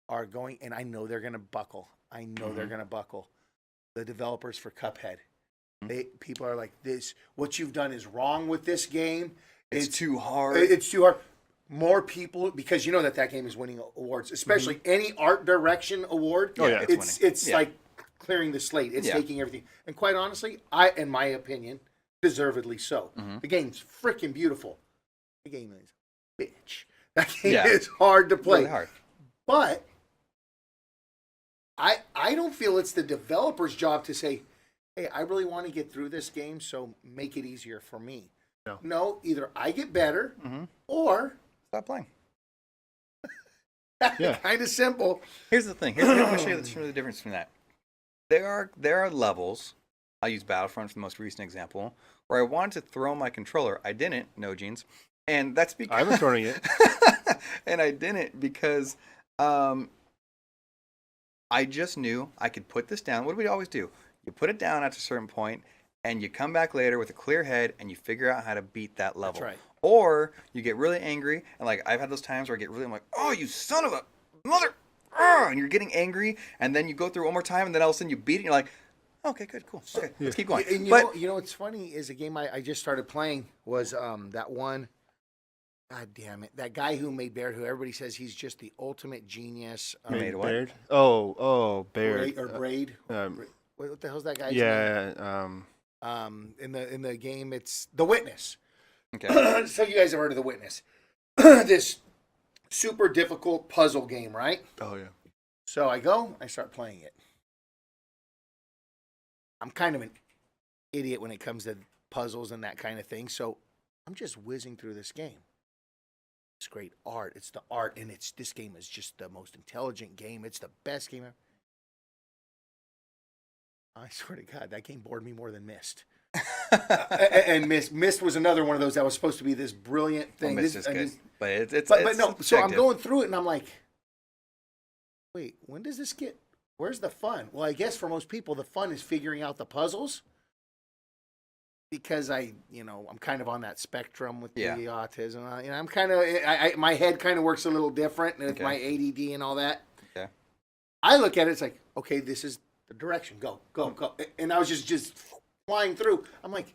are going, and I know they're going to buckle. I know they're going to buckle. The developers for Cuphead. People are like, this, what you've done is wrong with this game. It's too hard. It's too hard. More people, because you know that game is winning awards, especially any art direction award. Oh, yeah. It's like clearing the slate. It's taking everything. And quite honestly, in my opinion, deservedly so. The game's freaking beautiful. The game is bitch. That game is hard to play. Really hard. But I don't feel it's the developer's job to say, hey, I really want to get through this game, so make it easier for me. No, either I get better or Stop playing. kind of simple. Here's the thing. Let me show you the difference from that. There are levels. I'll use Battlefront for the most recent example, where I wanted to throw my controller. I didn't. No, Jeans. And that's because I was throwing it. and I didn't because I just knew I could put this down. What do we always do? You put it down at a certain point, and you come back later with a clear head, and you figure out how to beat that level. That's right. Or you get really angry, and like I've had those times where I'm like, oh, you son of a mother, and you're getting angry, and then you go through one more time, and then all of a sudden you beat it, and you're like, okay, good, cool, okay, let's keep going. And you know what's funny is a game I just started playing was that one. God damn it! That guy who made Baird, who everybody says he's just the ultimate genius. Made what? Baird? Oh, Baird. Braid. What the hell's that guy's name? Yeah. In the game, it's The Witness. Okay. So you guys have heard of The Witness? This super difficult puzzle game, right? Oh, yeah. So I start playing it. I'm kind of an idiot when it comes to puzzles and that kind of thing. So I'm just whizzing through this game. It's great art. It's the art, and this game is just the most intelligent game. It's the best game ever. I swear to God, that game bored me more than Myst. And Myst was another one of those that was supposed to be this brilliant thing. Myst is good, but it's no. So I'm subjective. going through it, and I'm like, wait, when does this get? Where's the fun? Well, I guess for most people, the fun is figuring out the puzzles. Because I'm kind of on that spectrum with the autism. I'm kind of, my head kind of works a little different with my ADD and all that. Okay. I look at it, it's like, okay, this is the direction. Go. And I was just flying through. I'm like,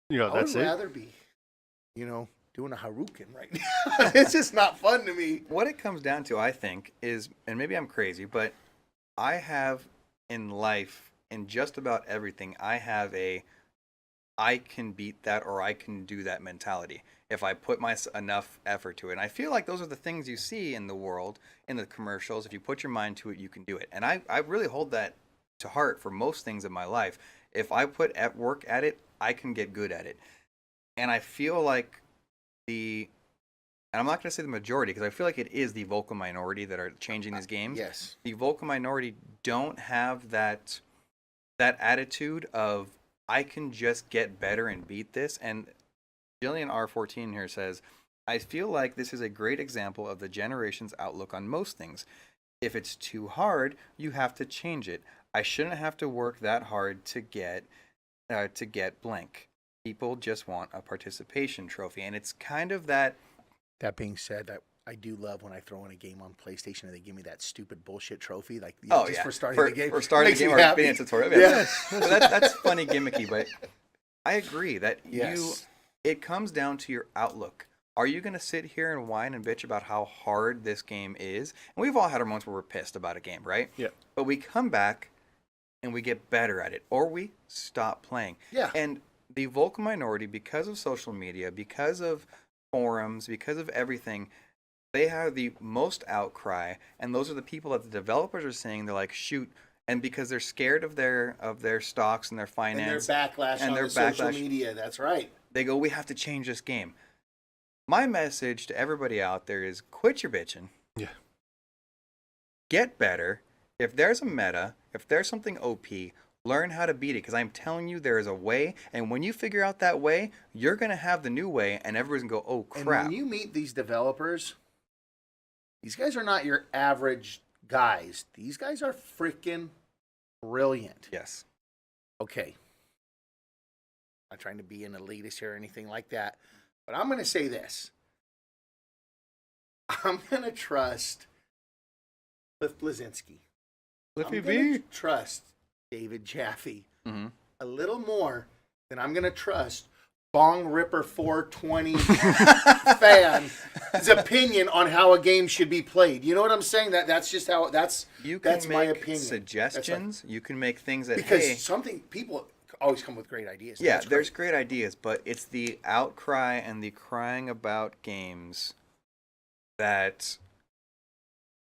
That's I would it. rather be, doing a Haruken right now. It's just not fun to me. What it comes down to, I think, is, and maybe I'm crazy, but I have in life, in just about everything, I have I can beat that or I can do that mentality if I put enough effort to it. And I feel like those are the things you see in the world, in the commercials. If you put your mind to it, you can do it. And I really hold that to heart for most things in my life. If I put work at it, I can get good at it. And I feel like the and I'm not going to say the majority because I feel like it is the vocal minority that are changing these games. Yes. The vocal minority don't have that attitude of I can just get better and beat this. And Jillian R14 here says, I feel like this is a great example of the generation's outlook on most things. If it's too hard, you have to change it. I shouldn't have to work that hard to get blank. People just want a participation trophy, and it's kind of that. That being said, I do love when I throw in a game on PlayStation and they give me that stupid bullshit trophy, like for starting the game. For starting the game or being a tutorial. Yeah. So that's funny gimmicky, but I agree that Yes. it comes down to your outlook. Are you going to sit here and whine and bitch about how hard this game is? And we've all had our moments where we're pissed about a game, right? Yeah. But we come back and we get better at it, or we stop playing. Yeah. And the vocal minority, because of social media, because of forums, because of everything, they have the most outcry, and those are the people that the developers are saying they're like, shoot, and because they're scared of their stocks and their finance And their backlash and on their the social backlash. media. That's right. They go, we have to change this game. My message to everybody out there is quit your bitching. Yeah. Get better. If there's a meta, if there's something OP, learn how to beat it. Because I'm telling you, there is a way. And when you figure out that way, you're going to have the new way. And everybody's going to go, oh, crap. And when you meet these developers, these guys are not your average guys. These guys are freaking brilliant. Yes. Okay. I'm not trying to be an elitist here or anything like that. But I'm going to say this. I'm going to trust Cliff Blazinski. Flippy I'm going B. to trust David Jaffe Mm-hmm. a little more than I'm going to trust Bong Ripper 420 fan's opinion on how a game should be played. You know what I'm saying? That's just how You can that's make my opinion. suggestions. You can make things that, Because hey, people always come with great ideas. yeah, That's there's great ideas, but it's the outcry and the crying about games that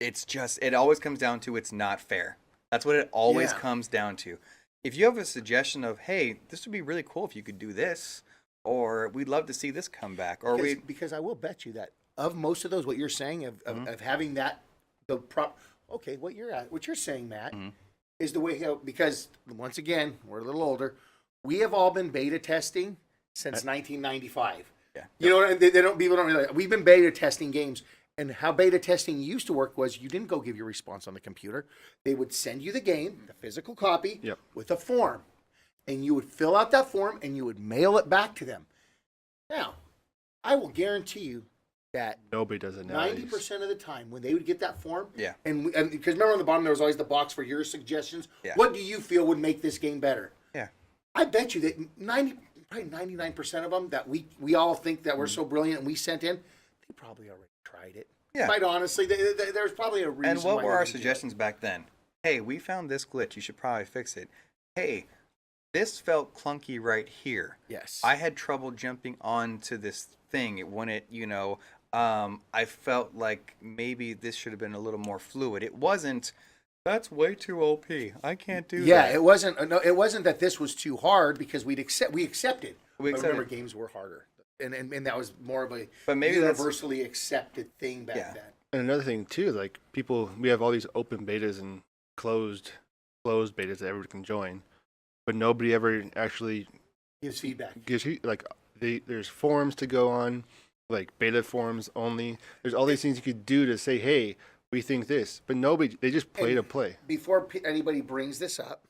it always comes down to it's not fair. That's what it always Yeah. comes down to. If you have a suggestion of, hey, this would be really cool if you could do this, or we'd love to see this come back, or because I will bet you that of most of those, what you're saying of having that what you're saying, Matt, Mm-hmm. is the way because once again we're a little older. We have all been beta testing since 1995. Yeah. You know, people don't realize we've been beta testing games. And how beta testing used to work was you didn't go give your response on the computer. They would send you the game, the physical copy, Yep. with a form. And you would fill out that form and you would mail it back to them. Now, I will guarantee you that Nobody does it nowadays. 90% of the time when they would get that form, Yeah. and because remember on the bottom there was always the box for your suggestions. Yeah. What do you feel would make this game better? Yeah. I bet you that probably 99% of them that we all think that we're so brilliant and we sent in, they probably already tried it. Yeah. Quite honestly, there's probably a reason. And what why were they our didn't do it. suggestions back then? Hey, we found this glitch. You should probably fix it. Hey, this felt clunky right here. Yes. I had trouble jumping onto this thing when it, I felt like maybe this should have been a little more fluid. It wasn't. That's way too OP. I can't do that. Yeah, it wasn't. No, it wasn't that this was too hard because we accepted. We But remember, accepted. games were harder, and that was more of a But maybe that's- universally accepted thing back Yeah. then. And another thing too, like we have all these open betas and closed betas that everyone can join, but nobody ever actually Gives feedback. gives you there's forums to go on, like beta forums only. There's all these things you could do to say, hey, we think this, but nobody. They just play to play. Before anybody brings this up,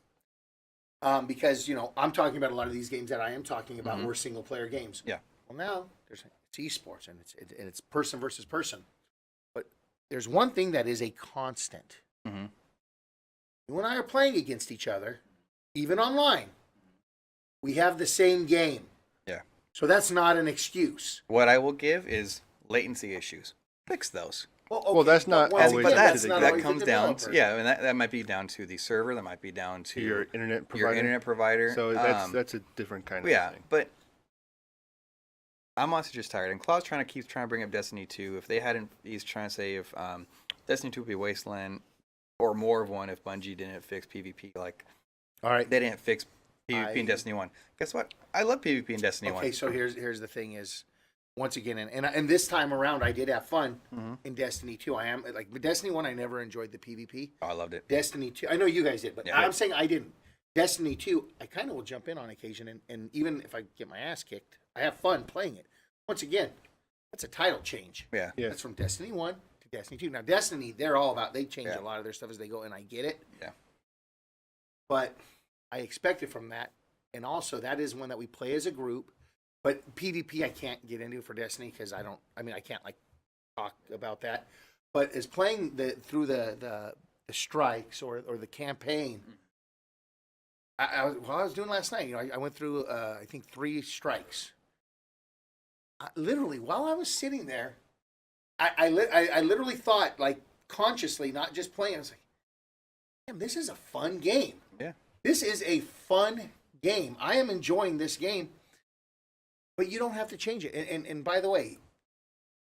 because I'm talking about a lot of these games that I am talking about were single player games. Yeah. Well, now it's esports and it's person versus person, but there's one thing that is a constant. Mhm. You and I are playing against each other, even online. We have the same game. Yeah. So that's not an excuse. What I will give is latency issues. Fix those. Well, that's not once always again, up to that's the not game. That always the comes down to, developer. yeah, and that might be down to the server. That might be down to Your internet your provider. internet provider. So that's a different kind of yeah, thing. but I'm honestly just tired. And Claude's trying to bring up Destiny 2. If they hadn't, he's trying to say if Destiny 2 would be Wasteland or more of one if Bungie didn't fix PvP. Like All right. they didn't fix PvP in Destiny 1. Guess what? I love PvP in Destiny 1. Okay, so here's the thing is, once again, and this time around, I did have fun Mm-hmm. in Destiny 2. I am like Destiny 1. I never enjoyed the PvP. Oh, I loved it. Destiny 2. I know you guys did, but Yeah. I'm saying I didn't. Destiny 2. I kind of will jump in on occasion, and even if I get my ass kicked, I have fun playing it. Once again, that's a title change. Yeah. Yeah. That's from Destiny 1 to Destiny 2. Now, Destiny, they're all about, they change Yeah. a lot of their stuff as they go, and I get it. Yeah. But I expected from that. And also, that is one that we play as a group. But PvP, I can't get into for Destiny because I can't, like, talk about that. But as playing through the strikes or the campaign, I was doing last night, I went through, I think, 3 strikes. Literally, while I was sitting there, I literally thought, like, consciously, not just playing, I was like, damn, this is a fun game. Yeah. This is a fun game. I am enjoying this game, but you don't have to change it. And by the way,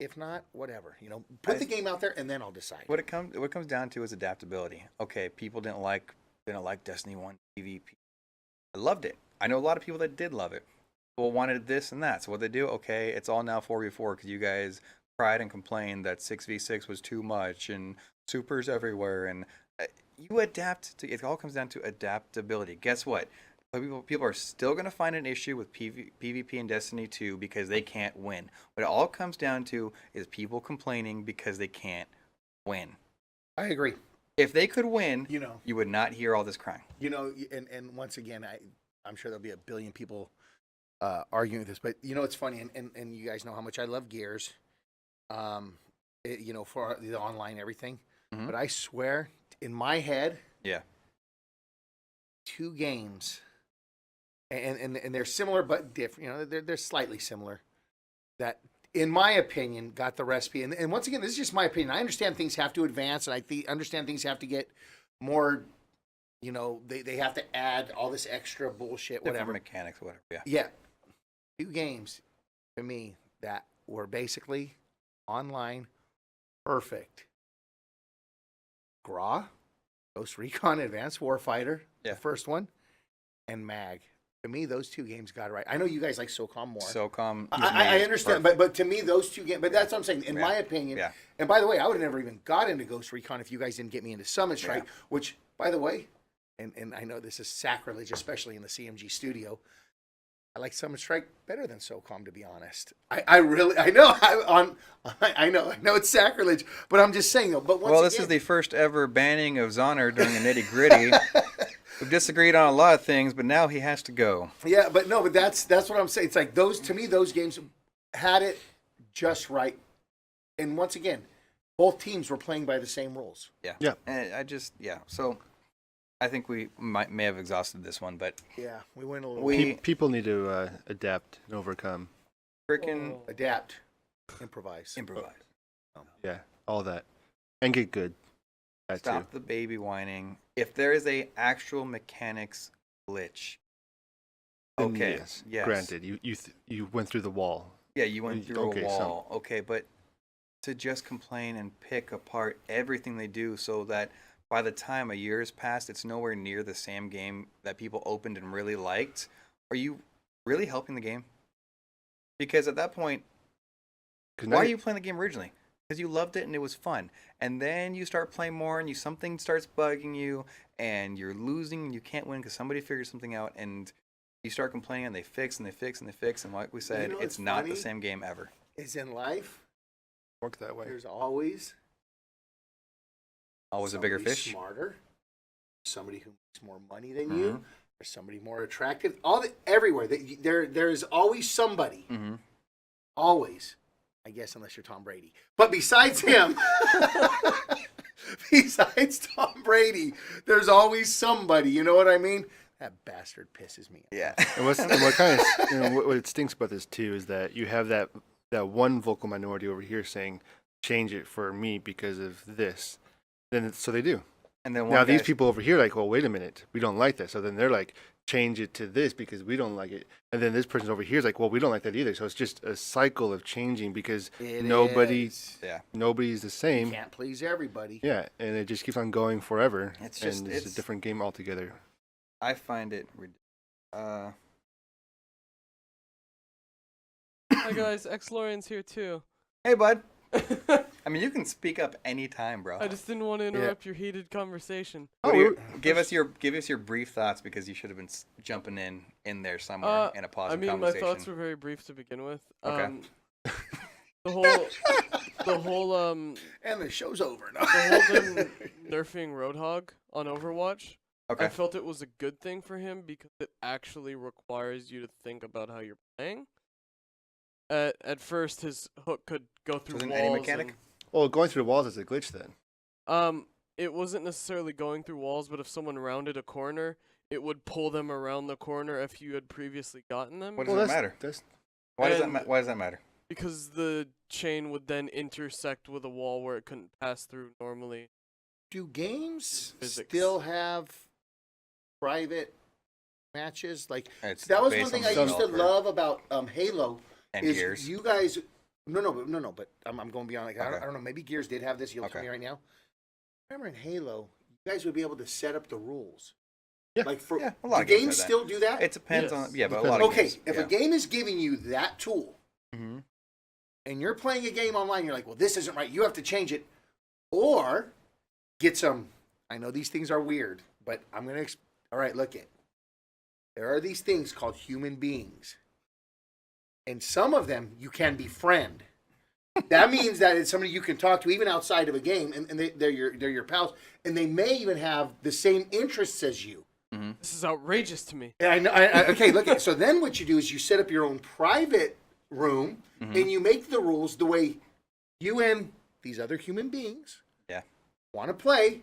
if not, whatever. Put the game out there, and then I'll decide. What it comes down to is adaptability. Okay, people didn't like Destiny 1 PvP. I loved it. I know a lot of people that did love it. People wanted this and that. So what they do? Okay, it's all now 4v4 because you guys cried and complained that 6v6 was too much and supers everywhere. And you adapt to. It all comes down to adaptability. Guess what? People are still going to find an issue with PvP in Destiny 2 because they can't win. What it all comes down to is people complaining because they can't win. I agree. If they could win, You know, you would not hear all this crying. and once again, I'm sure there'll be a billion people arguing with this, but it's funny, and you guys know how much I love Gears, for the online everything. Mhm. But I swear, in my head, Yeah. 2 games, and they're similar but different. They're slightly similar. That, in my opinion, got the recipe. And once again, this is just my opinion. I understand things have to advance, and I understand things have to get more. They have to add all this extra bullshit, Different whatever. mechanics, whatever. Yeah. Yeah, 2 games to me that were basically online perfect. GRA, Ghost Recon Advanced Warfighter, Yeah. the first one, and MAG. To me, those 2 games got it right. I know you guys like SOCOM more. SOCOM. I understand, but to me, those 2 games. But that's what I'm saying. In my opinion, Yeah. and by the way, I would have never even got into Ghost Recon if you guys didn't get me into Summit Strike. Yeah. Which, by the way, and I know this is sacrilege, especially in the CMG studio. I like Summit Strike better than SOCOM, to be honest. I know it's sacrilege, but I'm just saying though. But once This again, is the first ever banning of Zonner during a Nitty Gritty. We've disagreed on a lot of things, but now he has to go. yeah, but that's what I'm saying. It's like those games had it just right, and once again, both teams were playing by the same rules. Yeah. Yeah. And So I think we may have exhausted this one, but Yeah, we went a little People need to adapt and overcome. freaking adapt, improvise. improvise. Yeah, all that, and get good. That Stop too. the baby whining. If there is a actual mechanics glitch, Then okay, Yes. Granted, you went through the wall. Yeah, you went through Okay, a wall. Okay, but to just complain and pick apart everything they do so that by the time a year has passed, it's nowhere near the same game that people opened and really liked, are you really helping the game? Because at that point, 'Cause why now are you playing the game originally? Because you loved it and it was fun. And then you start playing more and something starts bugging you and you're losing and you can't win because somebody figured something out and you start complaining and they fix and they fix and they fix. And like we said, what's it's not the funny? same game ever. Is in life, work that way. there's always Always a bigger somebody fish. smarter, somebody who makes more money than you, Mhm. or somebody more attractive. Everywhere, there's always somebody. Mm-hmm. Always, I guess, unless you're Tom Brady. But besides him, besides Tom Brady, there's always somebody. You know what I mean? That bastard pisses me off. Yeah. And what kind of what it stinks about this too is that you have that one vocal minority over here saying, "Change it for me because of this." So they do. And then Now these people over here are like, well, wait a minute, we don't like that. So then they're like, change it to this because we don't like it. And then this person over here is like, well, we don't like that either. So it's just a cycle of changing because It nobody's Yeah. the You same. can't please everybody. Yeah, and it just keeps on going forever. It's just- and it's it's- a different game altogether. I find it ridiculous. Hi guys, X-Lorian's here too. Hey, bud. I mean, you can speak up anytime, bro. I just didn't want to interrupt your heated conversation. Give us your brief thoughts, because you should have been jumping in there somewhere in a positive my conversation. thoughts were very brief to begin with. Okay. The whole And the show's over now. the whole them nerfing Roadhog on Overwatch. Okay. I felt it was a good thing for him because it actually requires you to think about how you're playing. At first, his hook could go through Wasn't walls. any mechanic? Well, going through the walls is a glitch then. It wasn't necessarily going through walls, but if someone rounded a corner, it would pull them around the corner if you had previously gotten them. What does that matter? Why does that matter? Because the chain would then intersect with a wall where it couldn't pass through normally. Do games Physics. still have private matches? Like It's that was based one thing on I the used to developer love about Halo. and is Gears. you guys? No. But I'm going beyond. Like I Okay. don't know. Maybe Gears did have this. You'll tell me right now. Remember in Halo, you guys would be able to set up the rules. Yeah. Like for Yeah, a lot do of games games have that. still do that? It depends Yes. on but a Depends. lot of Okay, games. if a game is giving you that tool Mhm. and you're playing a game online, you're like, well, this isn't right. You have to change it. Or get some, I know these things are weird, but I'm going to, all right, look it. There are these things called human beings. And some of them you can befriend. That means that it's somebody you can talk to even outside of a game, and they're your pals, and they may even have the same interests as you. This is outrageous to me. And I know. Okay, look at. So then, what you do is you set up your own private room, and you make the rules the way you and these other human beings want to play.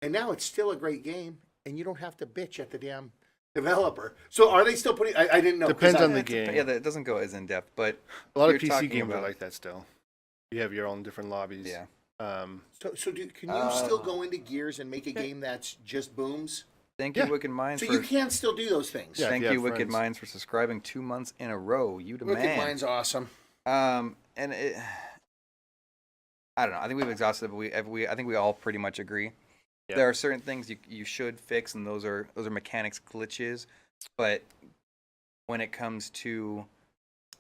And now it's still a great game, and you don't have to bitch at the damn developer. So are they still putting? I didn't know. 'Cause Depends I- on the It's game. Yeah, it doesn't go as in depth, but A lot you're of PC talking games are about- like that still. You have your own different lobbies. yeah. So can you still go into Gears and make a game that's just booms? Thank Yeah. you, Wicked Minds. So for, you can still do those things. Yeah. if Thank you you, have Wicked friends. Minds, for subscribing 2 months in a row. You Wicked demand. Mind's awesome. And it, I don't know. I think we've exhausted it, but I think we all pretty much agree. Yeah. There are certain things you should fix, and those are mechanics glitches. But when it comes to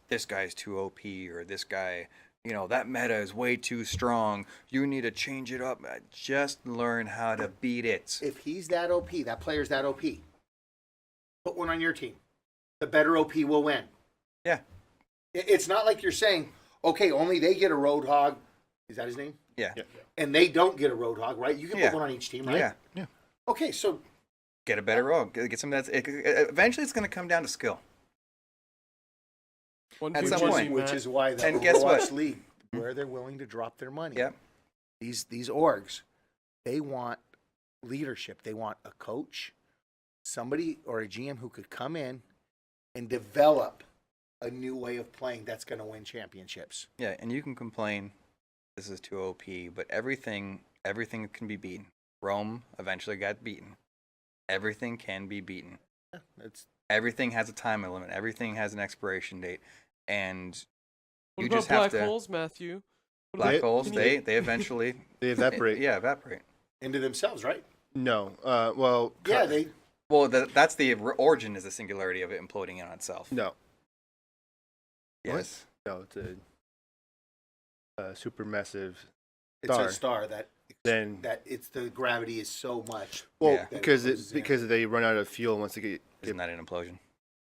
this guy's too OP, or this guy, that meta is way too strong, you need to change it up. Just learn how to beat it. If he's that OP, that player's that OP, put one on your team. The better OP will win. Yeah. It's not like you're saying, okay, only they get a Roadhog. Is that his name? Yeah. Yeah. And they don't get a Roadhog, right? You can Yeah. put one on each team, right? Yeah. Yeah. Okay, so Get a better rogue. Get some that's. Eventually, it's going to come down to skill. One At for some Jimmy, point. which Matt. is why the And guess what? Overwatch League, where they're willing to drop their money. Yep. These orgs, they want leadership. They want a coach, somebody or a GM who could come in and develop a new way of playing that's going to win championships. Yeah, and you can complain this is too OP, but everything can be beaten. Rome eventually got beaten. Everything can be beaten. It's Everything has a time limit. Everything has an expiration date, and What you about just have black to. holes, Matthew? What Black about- holes, can you- they eventually They evaporate. Yeah, evaporate. into themselves, right? No. Well. Yeah, they. Well, that's the origin, is the singularity of it imploding in on itself. No. Yes. No. It's a supermassive It's star. a star that Then. it's the gravity is so much. Well, Yeah. because they run out of fuel once they get. Isn't that an implosion?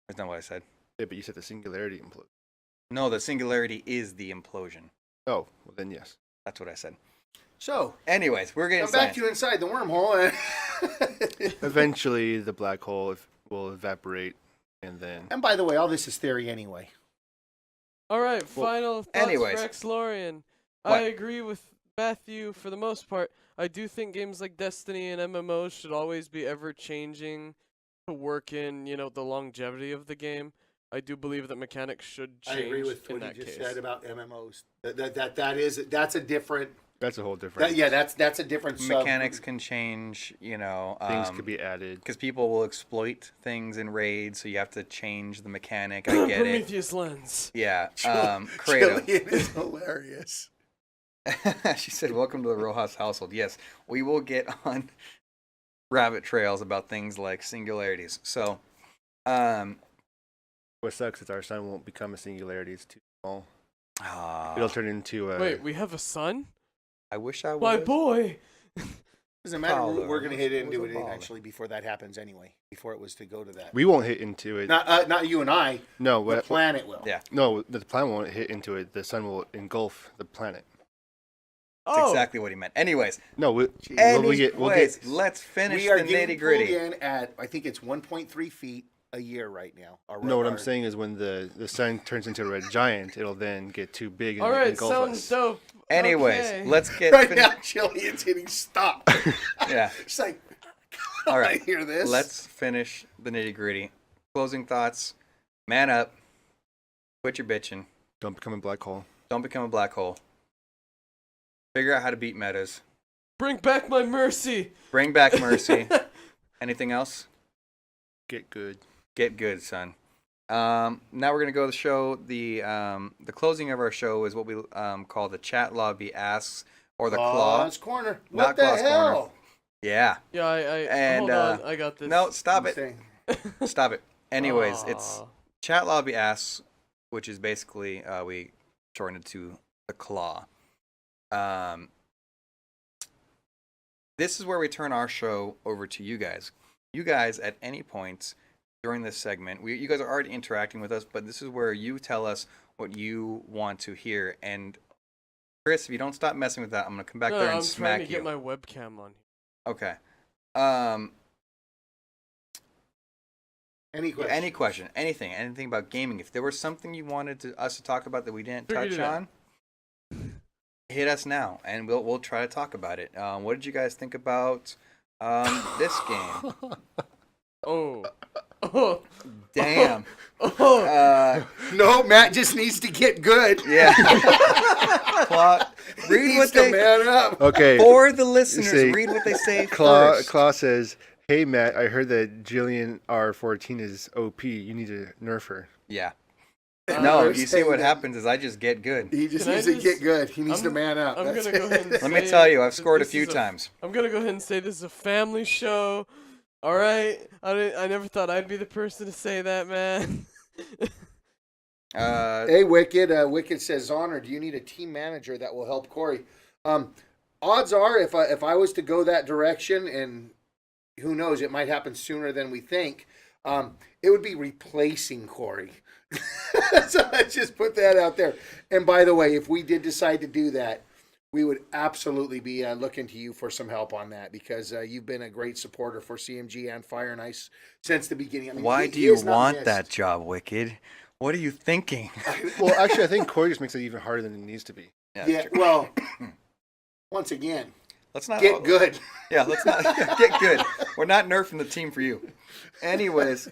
That's not what I said. Yeah, but you said the singularity implode. No, the singularity is the implosion. Oh, well then yes. That's what I said. So Anyways, we're getting come back science. to you inside the wormhole. Eventually, the black hole will evaporate, and then. And by the way, all this is theory anyway. All right, Well, final thoughts anyways. for X-Lorian. What? I agree with Matthew for the most part. I do think games like Destiny and MMOs should always be ever changing to work in, the longevity of the game. I do believe that mechanics should change I agree with in what that you just case. said about MMOs. That's a different. That's a whole different. That's a different sub- Mechanics can change, Things could be added. because people will exploit things in raids, so you have to change the mechanic. I get it. Prometheus lens. Yeah. Kratos. Jillian is hilarious. She said, "Welcome to the Rojas household." Yes, we will get on rabbit trails about things like singularities. So, What sucks is our sun won't become a singularity. It's too Well, Ah, it'll turn into a. Wait, we have a son? I wish I was. My boy. Doesn't matter. Taller. We're going to hit It was into a it baller. actually before that happens anyway. Before it was to go to that. We won't hit into it. Not you and I. No, The planet will. Yeah. No, the planet won't hit into it. The sun will engulf the planet. That's Oh, exactly what he meant. Anyways, No, we'll anyways, get. let's finish We are the getting nitty pulled gritty. in at, I think it's 1.3 feet a year right now. No, what I'm saying is when the sun turns into a red giant, it'll then get too big and all right, engulf sounds us. dope. Anyways, Okay. let's get Right now, Jillian's hitting stop. yeah. She's like, All I right, hear this. let's finish the nitty gritty. Closing thoughts. Man up. Quit your bitching. Don't become a black hole. Don't become a black hole. Figure out how to beat metas. Bring back my mercy. Bring back mercy. Anything else? Get good. Get good, son. Now we're gonna go to the show. The closing of our show is what we call the chat lobby asks or the claw. Claw's Corner. Not What the Claw's hell? Corner. Yeah. Yeah, I And, hold on, I got this. No, stop I'm it. saying. Stop it. Anyways, it's Aw. chat lobby asks, which is basically we shortened it to the claw. This is where we turn our show over to you guys. You guys, at any point during this segment, you guys are already interacting with us, but this is where you tell us what you want to hear. And Chris, if you don't stop messing with that, I'm gonna come back No, there and I'm smack trying to you. get my webcam on. Okay. Any question? Any question, anything about gaming. If there was something you wanted us to talk about that we didn't Figured touch it out. on, hit us now, and we'll try to talk about it. What did you guys think about this game? Oh. Oh. Damn. Oh. No, Matt just needs to get good. Yeah. Claw, He read needs what to they man up. Okay. for the listeners. See, Read what they say Claw first. says, "Hey Matt, I heard that Jillian R14 is OP. You need to nerf her." Yeah. I No, was you see saying what that happens is I just get good. He just Can I needs to just- get good. He needs to I'm- man up. I'm That's gonna go ahead and it. Let me say tell you, I've that scored a this few is times. I'm gonna go ahead and say this is a family show. All right. I never thought I'd be the person to say that, man. Hey, Wicked. Wicked says, Honor, do you need a team manager that will help Corey? Odds are, if I was to go that direction, and who knows, it might happen sooner than we think, it would be replacing Corey. So let's just put that out there. And by the way, if we did decide to do that, we would absolutely be looking to you for some help on that, because you've been a great supporter for CMG and Fire and Ice since the beginning. I mean, Why he- do he you has not want missed. that job, Wicked? What are you thinking? Well, actually, I think Corey just makes it even harder than it needs to be. Yeah, well, once again, Let's not get good. Yeah, let's not get good. We're not nerfing the team for you. Anyways,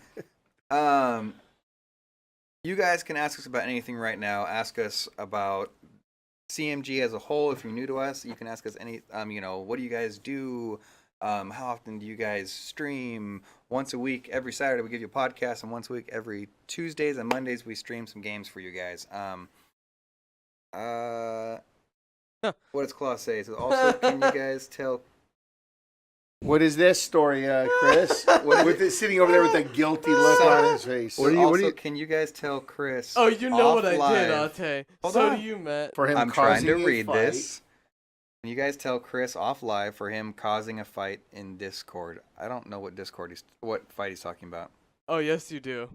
you guys can ask us about anything right now. Ask us about CMG as a whole. If you're new to us, you can ask us any. What do you guys do? How often do you guys stream? Once a week, every Saturday we give you a podcast, and once a week, every Tuesdays and Mondays we stream some games for you guys. What does Claw say? It says, also, can you guys tell? What is this story, Chris? With it sitting over there with a guilty look on his face. What do you- Also, can you guys tell Chris? Oh, you know what I did, offline- Ate. Hold So on. do you, Matt. For him I'm trying to causing a read fight. this. Can you guys tell Chris off live for him causing a fight in Discord? I don't know what fight he's talking about. Oh, yes, you do.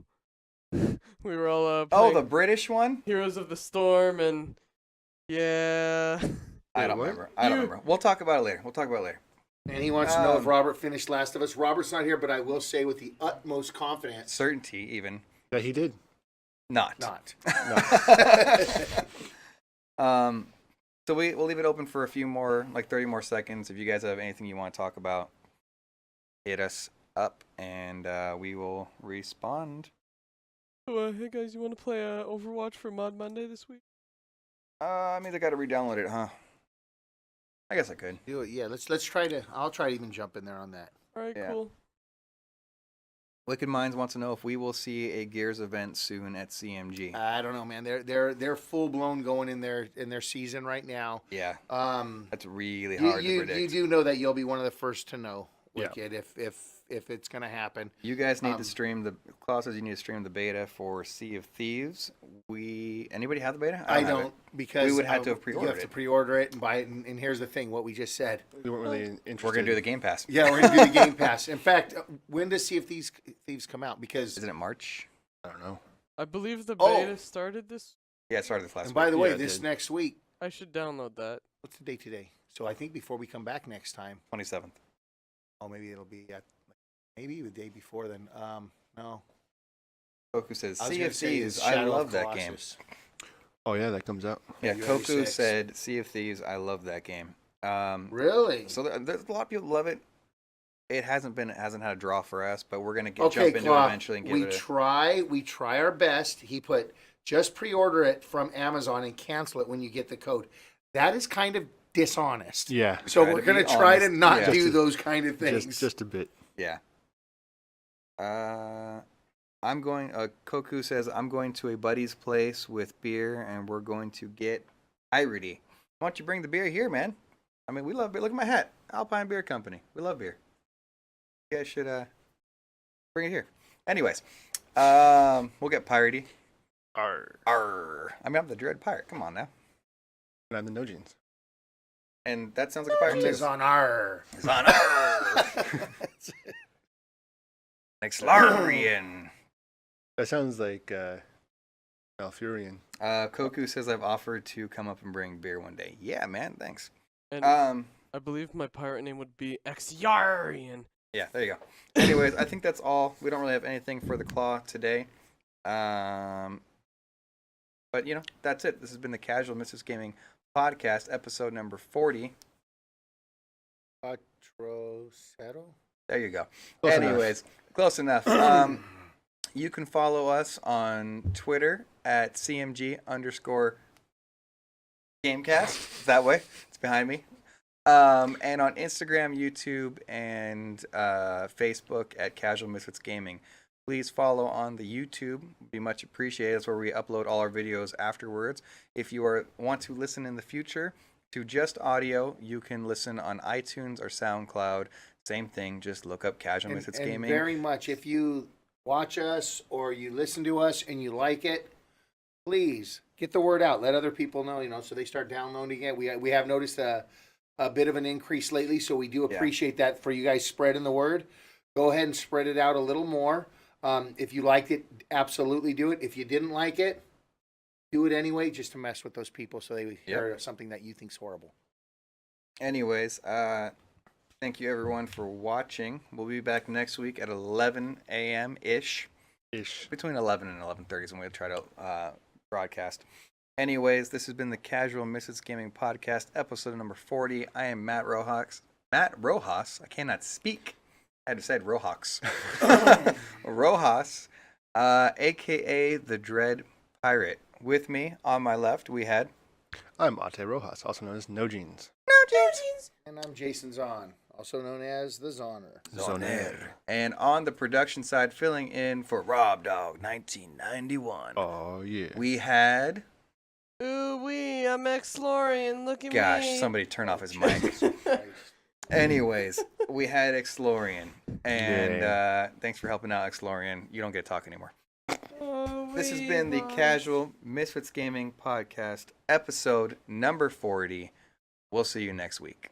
We were all Oh, playing the British one? Heroes of the Storm, and yeah. I don't what? remember. I don't remember. We'll talk about it later. And he wants to know if Robert finished Last of Us. Robert's not here, but I will say with the utmost confidence, Certainty, even. Yeah, he did. Not. not. So we'll leave it open for a few more, like 30 more seconds. If you guys have anything you want to talk about, hit us up, and we will respond. So, hey guys, you want to play Overwatch for Mod Monday this week? I mean, I got to re-download it, huh? I guess I could. Do it. Yeah, let's try to. I'll try to even jump in there on that. All right, Yeah. cool. Wicked Minds wants to know if we will see a Gears event soon at CMG. I don't know, man. They're full blown going in their season right now. Yeah, Um, that's really you, hard to you predict. do know that you'll be one of the first to know, Yeah. Wicked, if it's gonna happen. You guys need Um, to stream the Claw says you need to stream the beta for Sea of Thieves. Anybody have the beta? I have don't it. because We would have to have you pre-ordered have to it. pre-order it and buy it. And here's the thing: what we just said. We weren't really interested. We're gonna do the Game Pass. Yeah, we're gonna do the Game Pass. In fact, when does Sea of Thieves come out? Because Isn't it March? I don't know. I believe the Oh. beta started this. Yeah, it started this last and week. by the way, Yeah, it this did. next week. I should download that. What's the date today? So I think before we come back next time, 27th. oh, maybe it'll be maybe the day before then. No. Koku says, I was Sea gonna of say Thieves. is I Shadow of love that game. Colossus. Oh yeah, that comes out. Yeah, February Koku 6th. said, Sea of Thieves. I love that game. Really? So there's a lot of people love it. It hasn't had a draw for us, but we're gonna Okay, jump into it Claw, eventually and give we it. try our best. He put just pre-order it from Amazon and cancel it when you get the code. That is kind of dishonest. Yeah, So Try we're to gonna be try to honest. not Yeah. do those kind of things. just a bit. Yeah. I'm going. Koku says I'm going to a buddy's place with beer, and we're going to get Irity. Why don't you bring the beer here, man? I mean, we love beer. Look at my hat, Alpine Beer Company. We love beer. You guys should bring it here. Anyways, we'll get Pirate. Arr. Arr. I mean, I'm the Dread Pirate. Come on now. And I'm the no jeans. And that sounds like a pirate too. Amazon R. It's on Arr. Exlarian. That sounds like Malfurion. Koku says I've offered to come up and bring beer one day. Yeah, man. Thanks. And I believe my pirate name would be Exyarian. Yeah, there you go. Anyways, I think that's all. We don't really have anything for the Claw today. But, that's it. This has been the Casual Misfits Gaming Podcast, episode number 40. Quattro Settle? There you go. Close Anyways, close enough. You can follow us on Twitter at CMG_Gamecast. That way. It's behind me. And on Instagram, YouTube, and Facebook at Casual Misfits Gaming. Please follow on the YouTube. Would be much appreciated. That's where we upload all our videos afterwards. If you want to listen in the future to just audio, you can listen on iTunes or SoundCloud. Same thing. Just look up Casual Misfits And Gaming. very much, if you watch us or you listen to us and you like it, please get the word out. Let other people know, so they start downloading it. We have noticed a bit of an increase lately, so we do appreciate that for you guys spreading the word. Go ahead and spread it out a little more. If you liked it, absolutely do it. If you didn't like it, do it anyway, just to mess with those people so they hear something that you think's horrible. Anyways, thank you everyone for watching. We'll be back next week at 11 a.m. ish. Between 11 and 11:30 is when we'll try to broadcast. Anyways, this has been the Casual Misfits Gaming Podcast, episode number 40. I am Matt Rojas. I cannot speak. I had to say Rojas. Rojas, a.k.a. the Dread Pirate. With me, on my left, we had... I'm Ate Rojas, also known as No Jeans. And I'm Jason Zahn, also known as the Zoner. Zonair. And on the production side, filling in for Rob Dog 1991, Oh, yeah. we had... Ooh-wee, I'm Exlorian, look at me. Gosh, somebody turn off his mic. Anyways, we had Exlorian. And thanks for helping out, Exlorian. You don't get to talk anymore. This has been the Casual Misfits Gaming Podcast, episode number 40. We'll see you next week.